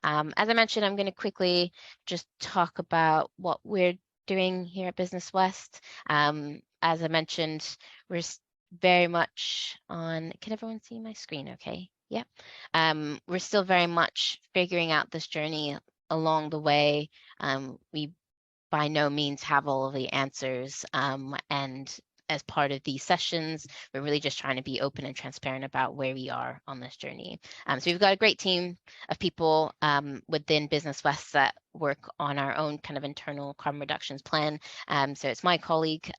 As I mentioned, I'm going to quickly just talk about what we're doing here at Business West. As I mentioned, we're very much on, can everyone see my screen okay? Yeah. We're still very much figuring out this journey along the way. We by no means have all of the answers, and as part of these sessions, we're really just trying to be open and transparent about where we are on this journey. So we've got a great team of people within Business West that work on our own kind of internal carbon reductions plan. So it's my colleague,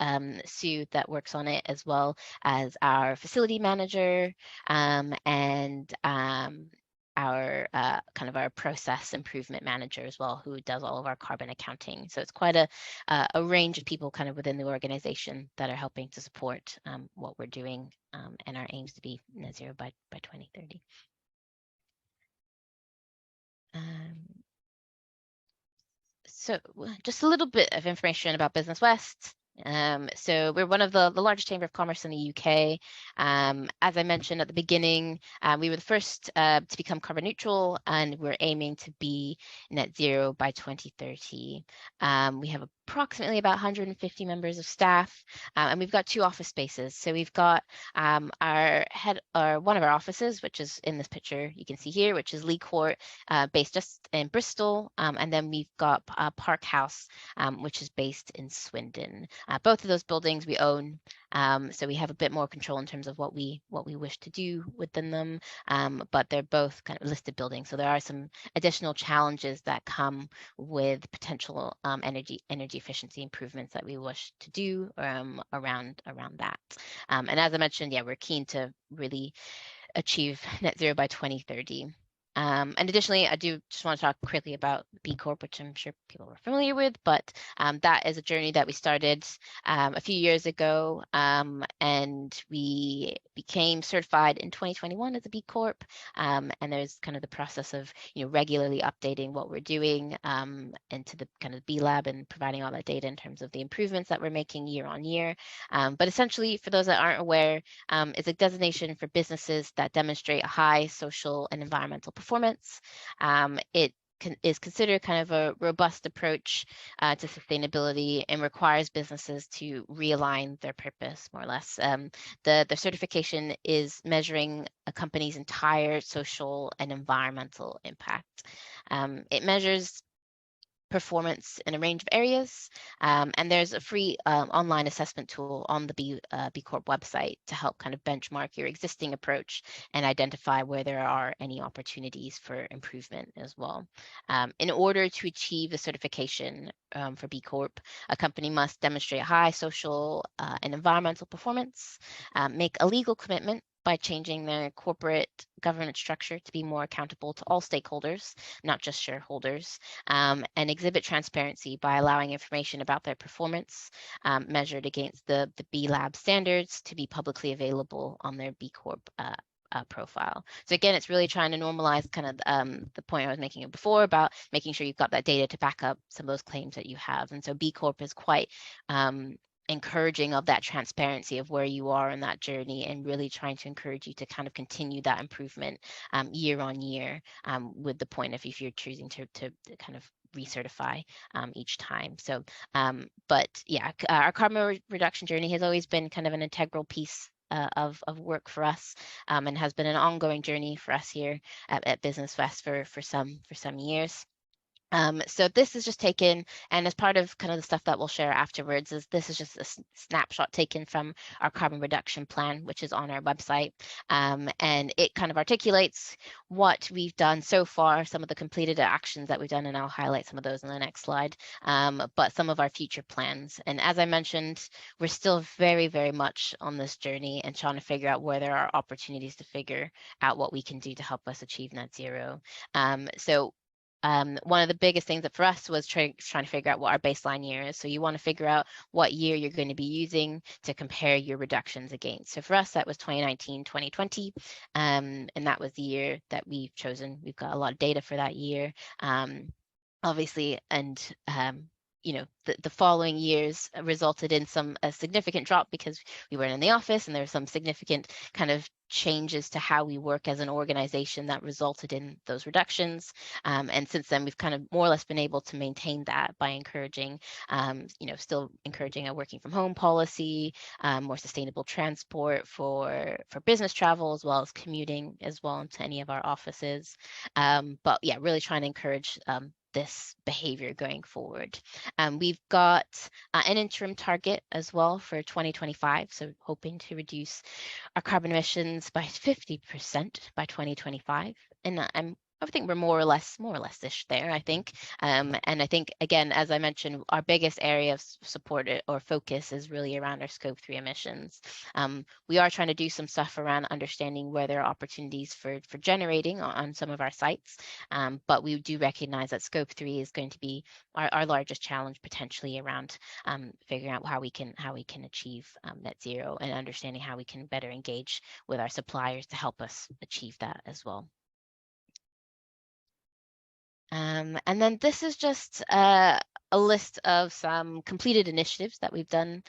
Sue, that works on it, as well as our facility manager and our kind of our process improvement manager as well, who does all of our carbon accounting. So it's quite a range of people kind of within the organization that are helping to support what we're doing and our aims to be net zero by 2030. So just a little bit of information about Business West. So we're one of the largest chamber of commerce in the UK. As I mentioned at the beginning, we were the first to become carbon neutral, and we're aiming to be net zero by 2030. We have approximately about 150 members of staff, and we've got 2 office spaces. So we've got one of our offices, which is in this picture you can see here, which is Lee Court, based just in Bristol, and then we've got Park House, which is based in Swindon. Both of those buildings we own, so we have a bit more control in terms of what we wish to do within them, but they're both kind of listed buildings, so there are some additional challenges that come with potential energy efficiency improvements that we wish to do around that. And as I mentioned, yeah, we're keen to really achieve net zero by 2030. And additionally, I do just want to talk quickly about B Corp, which I'm sure people are familiar with, but that is a journey that we started a few years ago, and we became certified in 2021 as a B Corp. And there's kind of the process of regularly updating what we're doing into the kind of B Lab and providing all that data in terms of the improvements that we're making year on year. But essentially, for those that aren't aware, is a designation for businesses that demonstrate a high social and environmental performance. It is considered kind of a robust approach to sustainability and requires businesses to realign their purpose, more or less. The certification is measuring a company's entire social and environmental impact. It measures performance in a range of areas, and there's a free online assessment tool on the B Corp website to help kind of benchmark your existing approach and identify where there are any opportunities for improvement as well. In order to achieve the certification for B Corp, a company must demonstrate high social and environmental performance, make a legal commitment by changing their corporate governance structure to be more accountable to all stakeholders, not just shareholders, and exhibit transparency by allowing information about their performance measured against the B Lab standards to be publicly available on their B Corp profile. So again, it's really trying to normalize kind of the point I was making before about making sure you've got that data to back up some of those claims that you have. And so B Corp is quite encouraging of that transparency of where you are in that journey, and really trying to encourage you to kind of continue that improvement year on year, with the point of if you're choosing to kind of recertify each time. So, but yeah, our carbon reduction journey has always been kind of an integral piece of work for us, and has been an ongoing journey for us here at Business West for some years. So this is just taken, and as part of kind of the stuff that we'll share afterwards, this is just a snapshot taken from our carbon reduction plan, which is on our website, and it kind of articulates what we've done so far, some of the completed actions that we've done, and I'll highlight some of those in the next slide, but some of our future plans. And as I mentioned, we're still very, very much on this journey and trying to figure out where there are opportunities to figure out what we can do to help us achieve net zero. So one of the biggest things that for us was trying to figure out what our baseline year is. So you want to figure out what year you're going to be using to compare your reductions against. So for us, that was 2019, 2020, and that was the year that we've chosen. We've got a lot of data for that year, obviously, and the following years resulted in a significant drop because we weren't in the office, and there were some significant kind of changes to how we work as an organization that resulted in those reductions. And since then, we've kind of more or less been able to maintain that by encouraging, still encouraging a working from home policy, more sustainable transport for business travel, as well as commuting as well into any of our offices. But yeah, really trying to encourage this behavior going forward. We've got an interim target as well for 2025, so hoping to reduce our carbon emissions by 50% by 2025. And I'm I think we're more or less-ish there, I think. And I think, again, as I mentioned, our biggest area of support or focus is really around our Scope 3 emissions. We are trying to do some stuff around understanding where there are opportunities for generating on some of our sites, but we do recognize that Scope 3 is going to be our largest challenge potentially around figuring out how we can achieve net zero, and understanding how we can better engage with our suppliers to help us achieve that as well. And then this is just a list of some completed initiatives that we've done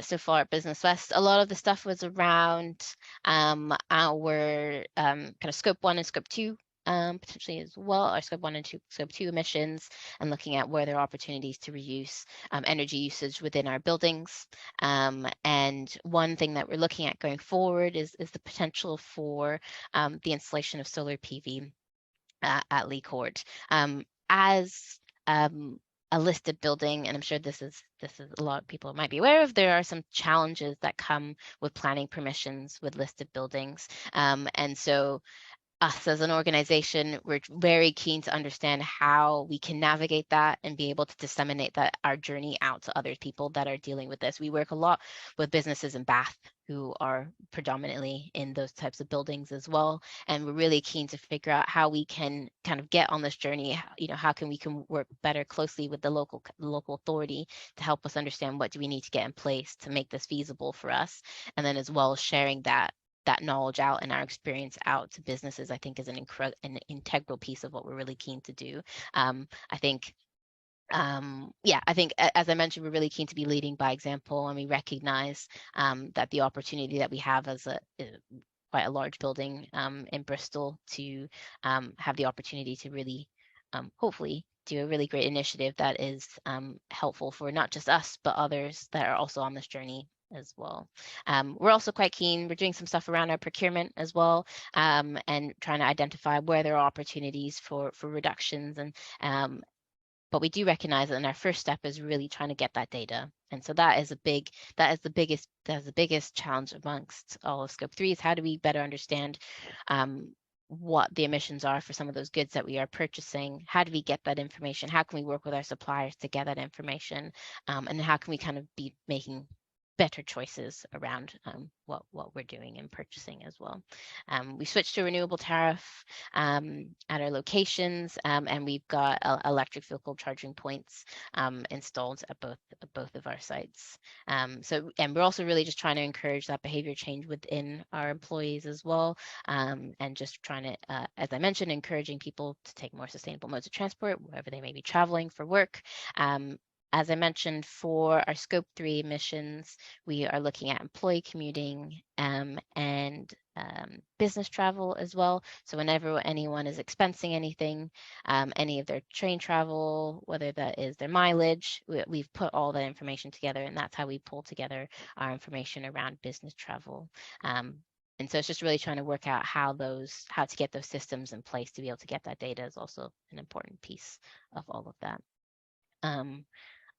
so far at Business West. A lot of the stuff was around our kind of Scope 1 and Scope 2 potentially as well, our Scope 1 and Scope 2 emissions, and looking at where there are opportunities to reduce energy usage within our buildings. And one thing that we're looking at going forward is the potential for the installation of solar PV at Lee Court. As a listed building, and I'm sure this is a lot of people might be aware of, there are some challenges that come with planning permissions with listed buildings. And so us as an organization, we're very keen to understand how we can navigate that and be able to disseminate that our journey out to other people that are dealing with this. We work a lot with businesses in Bath who are predominantly in those types of buildings as well, and we're really keen to figure out how we can kind of get on this journey. You know, how can we work better closely with the local authority to help us understand what do we need to get in place to make this feasible for us, and then as well as sharing that knowledge out and our experience out to businesses, I think is an integral piece of what we're really keen to do. I think, I think, as I mentioned, we're really keen to be leading by example, and we recognize that the opportunity that we have as quite a large building in Bristol to have the opportunity to really hopefully do a really great initiative that is helpful for not just us, but others that are also on this journey as well. We're also quite keen, we're doing some stuff around our procurement as well, and trying to identify where there are opportunities for reductions, and but we do recognize that in our first step is really trying to get that data. And so that is the biggest challenge amongst all of Scope 3 is how do we better understand what the emissions are for some of those goods that we are purchasing. How do we get that information? How can we work with our suppliers to get that information? And how can we kind of be making better choices around what we're doing and purchasing as well. We switched to a renewable tariff at our locations, and we've got electric vehicle charging points installed at both of our sites. And we're also really just trying to encourage that behavior change within our employees as well, and just trying to, as I mentioned, encouraging people to take more sustainable modes of transport wherever they may be traveling for work. As I mentioned, for our Scope 3 emissions, we are looking at employee commuting and business travel as well. So whenever anyone is expensing anything, any of their train travel, whether that is their mileage, we've put all that information together, and that's how we pull together our information around business travel. And so it's just really trying to work out how to get those systems in place to be able to get that data is also an important piece of all of that.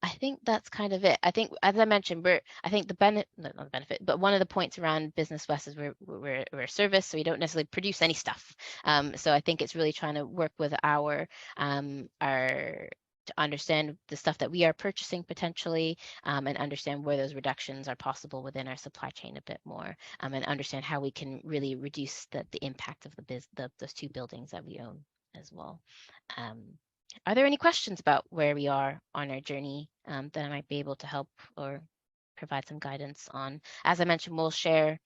I think that's kind of it. I think, as I mentioned, I think not the benefit, but one of the points around Business West is we're a service, so we don't necessarily produce any stuff. So I think it's really trying to work with our to understand the stuff that we are purchasing potentially, and understand where those reductions are possible within our supply chain a bit more, and understand how we can really reduce the impact of those two buildings that we own as well. Are there any questions about where we are on our journey that I might be able to help or provide some guidance on? As I mentioned, we'll share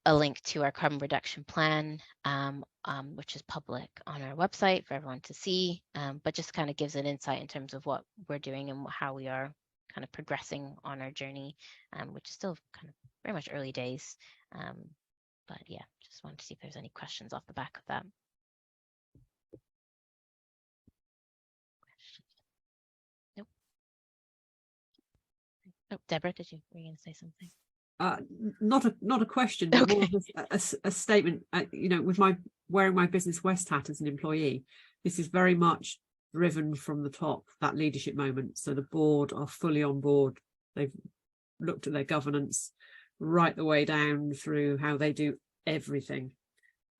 a link to our carbon reduction plan, which is public on our website for everyone to see, but just kind of gives an insight in terms of what we're doing and how we are kind of progressing on our journey, which is still kind of very much early days. But yeah, just wanted to see if there's any questions off the back of that. Oh, Deborah, were you going to say something? Not a question, but more of a statement. You know, with my wearing my Business West hat as an employee, this is very much driven from the top, that leadership moment. So the board are fully on board. They've looked at their governance right the way down through how they do everything.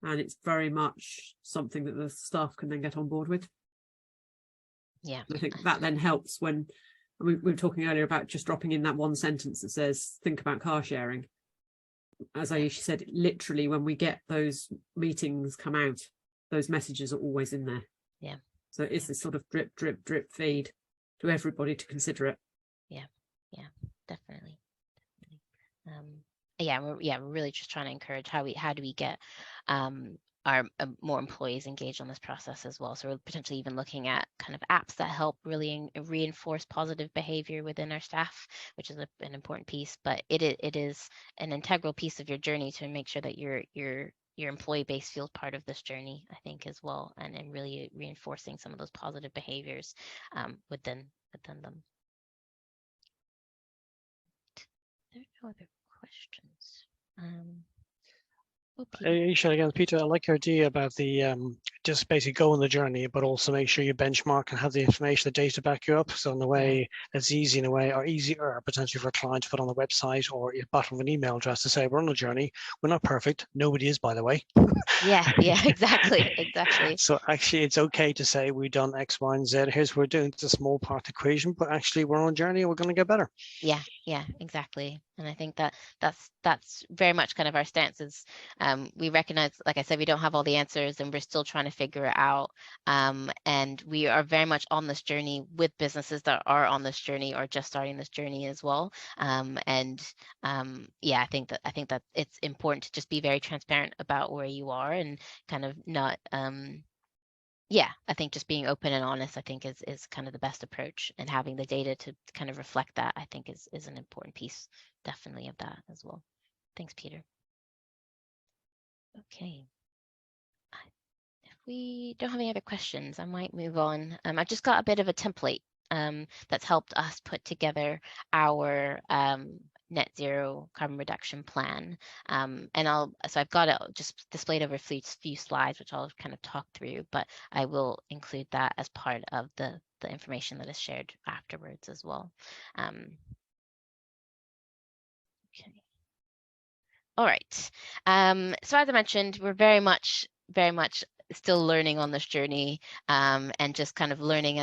and it's very much something that the staff can then get on board with. Yeah, I think that then helps when we were talking earlier about just dropping in that one sentence that says, think about car sharing. As Aisha said, literally when we get those meetings come out, those messages are always in there. Yeah. So it's this sort of drip, drip, drip feed to everybody to consider it. Yeah, definitely. We're really just trying to encourage how do we get our more employees engaged on this process as well. So we're potentially even looking at kind of apps that help really reinforce positive behavior within our staff, which is an important piece. But it is an integral piece of your journey to make sure that your employee base feels part of this journey, I think, as well, and really reinforcing some of those positive behaviors within them. There are no other questions. Aisha, again, Peter, I like your idea about the just basically go on the journey, but also make sure you benchmark and have the information, the data to back you up. So in a way that's easy in a way, or easier potentially for a client to put on the website or at the bottom of an email address to say, we're on a journey. We're not perfect. Nobody is, by the way. Yeah, exactly. So actually it's okay to say we've done X, Y, and Z. Here's what we're doing. It's a small part of the equation, but actually we're on a journey and we're going to get better. Yeah, exactly. And I think that's very much kind of our stance is we recognize, like I said, we don't have all the answers and we're still trying to figure it out. And we are very much on this journey with businesses that are on this journey or just starting this journey as well. I think that it's important to just be very transparent about where you are and kind of not I think just being open and honest, I think is kind of the best approach, and having the data to kind of reflect that, I think is an important piece, definitely, of that as well. Thanks, Peter. Okay. If we don't have any other questions, I might move on. I've just got a bit of a template that's helped us put together our net zero carbon reduction plan. So I've got it just displayed over a few slides, which I'll kind of talk through, but I will include that as part of the information that is shared afterwards as well. Okay. All right. So as I mentioned, we're very much still learning on this journey, and just kind of learning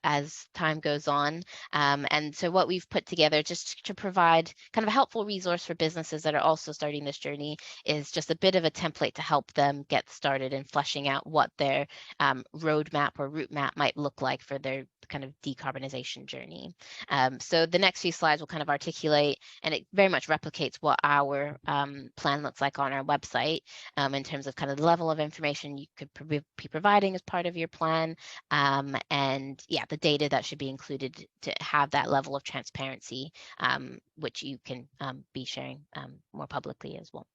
as time goes on. And so what we've put together just to provide kind of a helpful resource for businesses that are also starting this journey is just a bit of a template to help them get started in fleshing out what their roadmap or route map might look like for their kind of decarbonization journey. So the next few slides will kind of articulate, and it very much replicates what our plan looks like on our website, in terms of kind of the level of information you could be providing as part of your plan, and the data that should be included to have that level of transparency, which you can be sharing more publicly as well.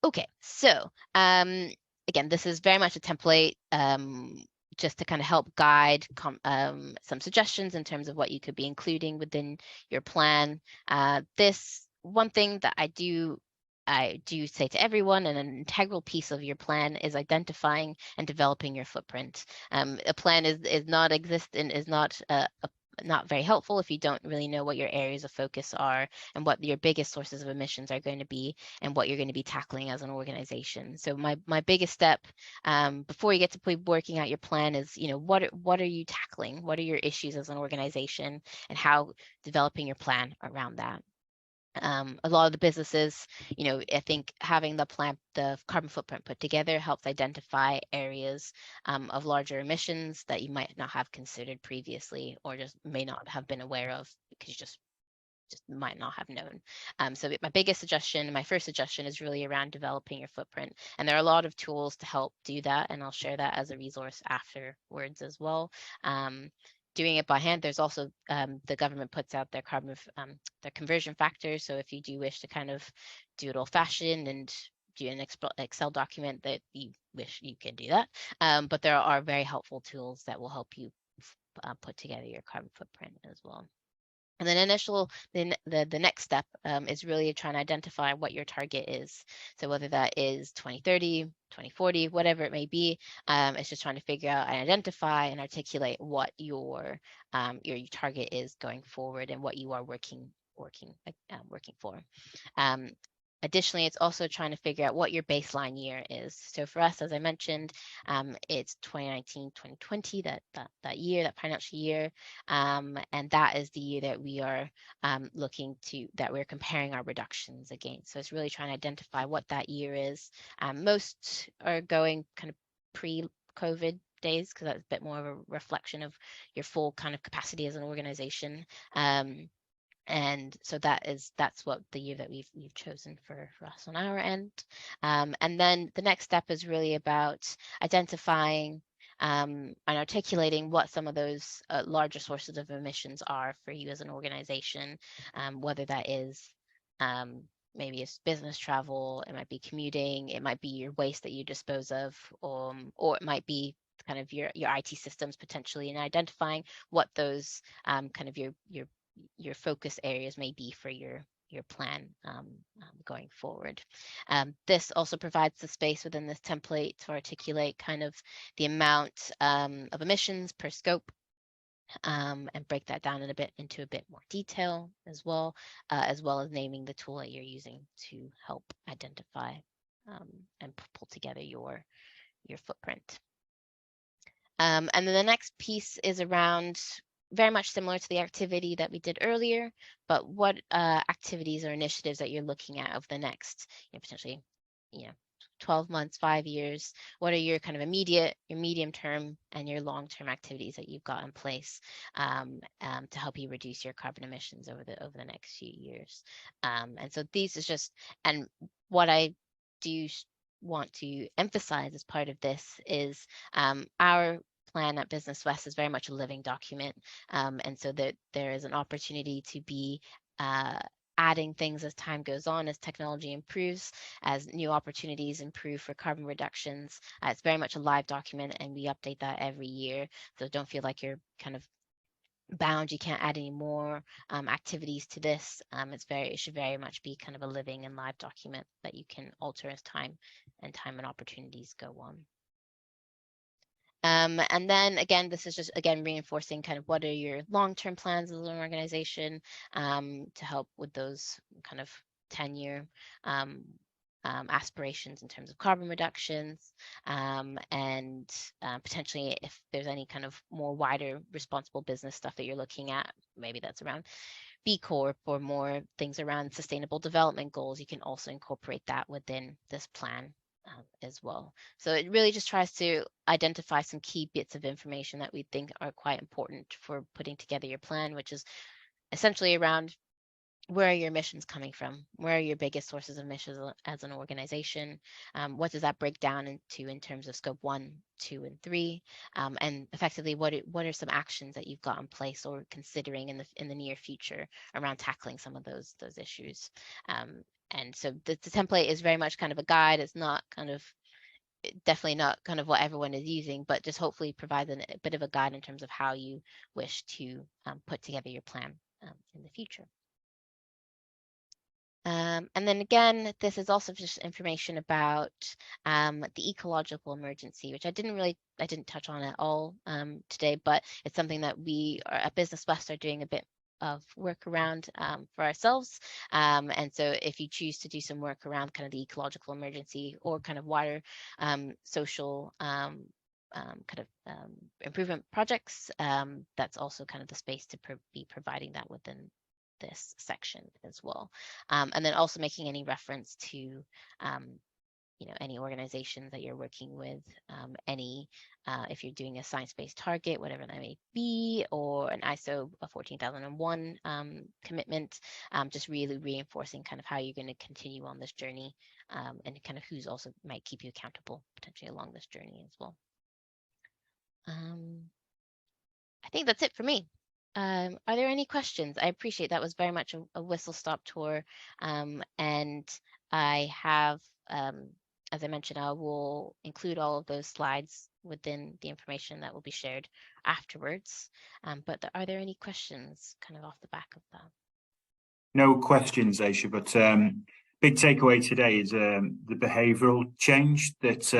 Okay, so again, this is very much a template, just to kind of help guide some suggestions in terms of what you could be including within your plan. This one thing that I do say to everyone, and an integral piece of your plan is identifying and developing your footprint. A plan is not very helpful if you don't really know what your areas of focus are and what your biggest sources of emissions are going to be and what you're going to be tackling as an organization. So my biggest step before you get to working out your plan is, what are you tackling? What are your issues as an organization, and how developing your plan around that? A lot of the businesses, I think having the carbon footprint put together helps identify areas of larger emissions that you might not have considered previously, or just may not have been aware of because you just might not have known. So my first suggestion is really around developing your footprint. And there are a lot of tools to help do that, and I'll share that as a resource afterwards as well. Doing it by hand, there's also the government puts out their their conversion factors. So if you do wish to kind of do it old-fashioned and do an Excel document, that you wish you can do that. But there are very helpful tools that will help you put together your carbon footprint as well. And then the next step is really trying to identify what your target is. So whether that is 2030, 2040, whatever it may be, it's just trying to figure out and identify and articulate what your target is going forward and what you are working for. Additionally, it's also trying to figure out what your baseline year is. So for us, as I mentioned, it's 2019, 2020, that year, that financial year. And that is the year that we are that we're comparing our reductions against. So it's really trying to identify what that year is. Most are going kind of pre-COVID days, because that's a bit more of a reflection of your full kind of capacity as an organization. And so that's what the year that we've chosen for us on our end. And then the next step is really about identifying and articulating what some of those larger sources of emissions are for you as an organization, whether that is maybe it's business travel, it might be commuting, it might be your waste that you dispose of, or it might be kind of your IT systems potentially, and identifying what those kind of your focus areas may be for your plan going forward. This also provides the space within this template to articulate kind of the amount of emissions per scope, and break that down into a bit more detail as well as naming the tool that you're using to help identify and pull together your footprint. And then the next piece is around very much similar to the activity that we did earlier, but what activities or initiatives that you're looking at over the next, potentially, 12 months, 5 years, what are your kind of immediate, your medium term, and your long-term activities that you've got in place to help you reduce your carbon emissions over the next few years. And so these is just, and what I do want to emphasize as part of this is our plan at Business West is very much a living document, and so that there is an opportunity to be adding things as time goes on, as technology improves, as new opportunities improve for carbon reductions. It's very much a live document, and we update that every year, so don't feel like you're kind of bound, you can't add any more activities to this. It should very much be kind of a living and live document that you can alter as time and opportunities go on. And then again, this is just reinforcing kind of what are your long-term plans as an organization to help with those kind of 10-year aspirations in terms of carbon reductions, and potentially if there's any kind of more wider responsible business stuff that you're looking at, maybe that's around B Corp or more things around sustainable development goals, you can also incorporate that within this plan as well. So it really just tries to identify some key bits of information that we think are quite important for putting together your plan, which is essentially around where are your emissions coming from? Where are your biggest sources of emissions as an organization? What does that break down into in terms of scope 1, 2, and 3? And effectively, what are some actions that you've got in place or considering in the near future around tackling some of those issues? And so the template is very much kind of a guide. It's not definitely not kind of what everyone is using, but just hopefully provides a bit of a guide in terms of how you wish to put together your plan in the future. And then again, this is also just information about the ecological emergency, which I didn't touch on at all today, but it's something that we at Business West are doing a bit of work around for ourselves. And so if you choose to do some work around kind of the ecological emergency or kind of wider social improvement projects, that's also kind of the space to be providing that within this section as well. And then also making any reference to any organizations that you're working with, if you're doing a science-based target, whatever that may be, or an ISO 14001 commitment, just really reinforcing kind of how you're going to continue on this journey, and kind of who's also might keep you accountable potentially along this journey as well. I think that's it for me. Are there any questions? I appreciate that was very much a whistle-stop tour, and I have, as I mentioned, I will include all of those slides within the information that will be shared afterwards. But are there any questions kind of off the back of that? No questions, Aisha, but big takeaway today is the behavioural change that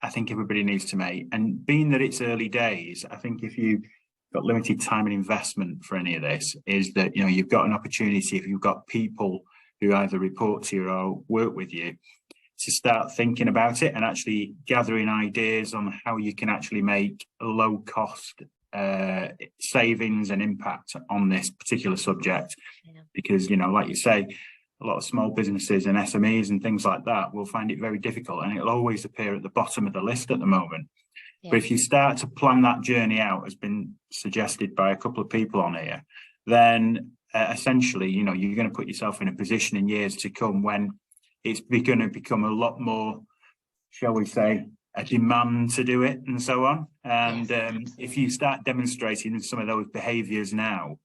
I think everybody needs to make. And being that it's early days, I think if you've got limited time and investment for any of this, is that you've got an opportunity, if you've got people who either report to you or work with you, to start thinking about it and actually gathering ideas on how you can actually make a low cost savings and impact on this particular subject. Yeah. Because, you know, like you say, a lot of small businesses and SMEs and things like that will find it very difficult, and it'll always appear at the bottom of the list at the moment. Yeah. But if you start to plan that journey out, as been suggested by a couple of people on here, then essentially, you know, you're going to put yourself in a position in years to come when it's going to become a lot more, shall we say, a demand to do it and so on. And Yes, if you start demonstrating some of those behaviours now,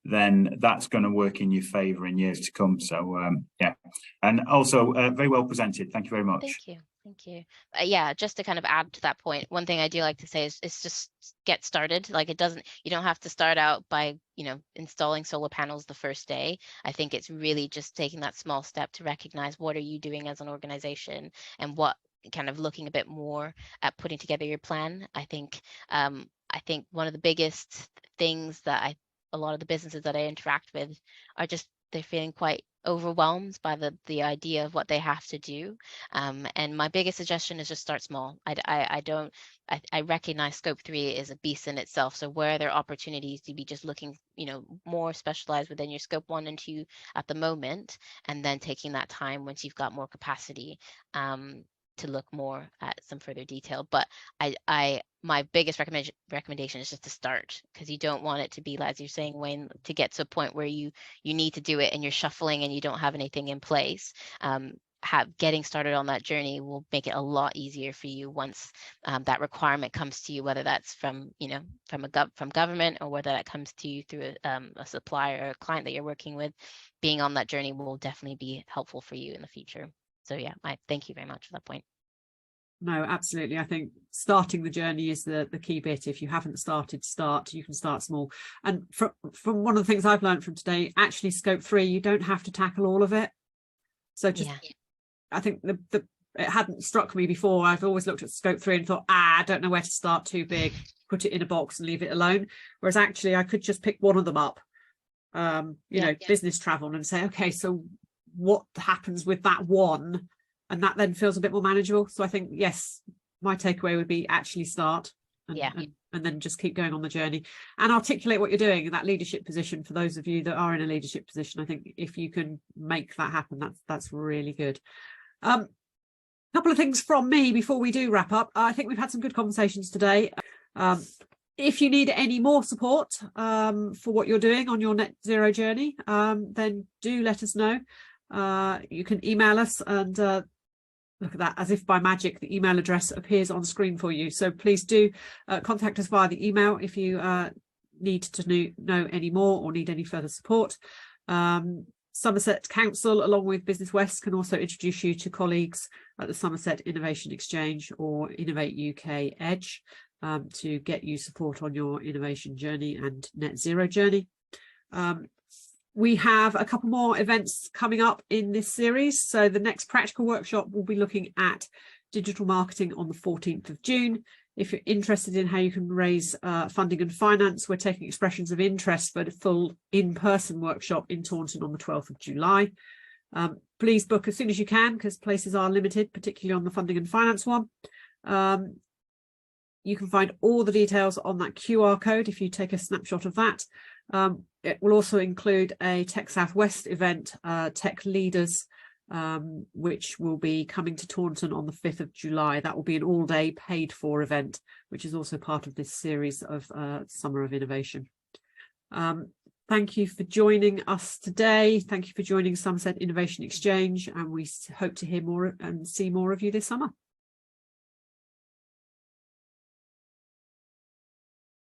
then that's going to work in your favour in years to come. So yeah, and also very well presented. Thank you very much. Thank you. Thank you. Yeah, just to kind of add to that point, one thing I do like to say is just get started. Like you don't have to start out by, you know, installing solar panels the first day. I think it's really just taking that small step to recognize what are you doing as an organization and what kind of looking a bit more at putting together your plan. I think one of the biggest things that a lot of the businesses that I interact with are just, they're feeling quite overwhelmed by the idea of what they have to do. And my biggest suggestion is just start small. I recognize scope 3 is a beast in itself. So where are there opportunities to be just looking, you know, more specialized within your scope 1 and 2 at the moment, and then taking that time once you've got more capacity to look more at some further detail. But my biggest recommendation is just to start, because you don't want it to be, as you're saying, Wayne, to get to a point where you need to do it and you're shuffling and you don't have anything in place. Getting started on that journey will make it a lot easier for you once that requirement comes to you, whether that's from, you know, from government, or whether that comes to you through a supplier or a client that you're working with. Being on that journey will definitely be helpful for you in the future. So yeah, I thank you very much for that point. No, absolutely. I think starting the journey is the key bit. If you haven't started, you can start small. And from one of the things I've learned from today, actually scope 3, you don't have to tackle all of it. So just, yeah. I think it hadn't struck me before. I've always looked at scope 3 and thought, I don't know where to start, too big, put it in a box and leave it alone. Whereas actually I could just pick one of them up, business travel, and say, okay, so what happens with that one? And that then feels a bit more manageable. So I think, yes, my takeaway would be actually start and then just keep going on the journey and articulate what you're doing in that leadership position. For those of you that are in a leadership position, I think if you can make that happen, that's really good. A couple of things from me before we do wrap up. I think we've had some good conversations today. If you need any more support for what you're doing on your net zero journey, then do let us know. You can email us, and look at that, as if by magic the email address appears on screen for you. So please do contact us via the email if you need to know any more or need any further support. Somerset Council, along with Business West, can also introduce you to colleagues at the Somerset Innovation Exchange or Innovate UK Edge to get you support on your innovation journey and net zero journey. We have a couple more events coming up in this series. So the next practical workshop will be looking at digital marketing on the 14th of June. If you're interested in how you can raise funding and finance, we're taking expressions of interest for a full in-person workshop in Taunton on the 12th of July. Please book as soon as you can, because places are limited, particularly on the funding and finance one. You can find all the details on that QR code if you take a snapshot of that. It will also include a Tech Southwest event, Tech Leaders, which will be coming to Taunton on the 5th of July. That will be an all-day paid-for event, which is also part of this series of Summer of Innovation. Thank you for joining us today. Thank you for joining Somerset Innovation Exchange, and we hope to hear more and see more of you this summer.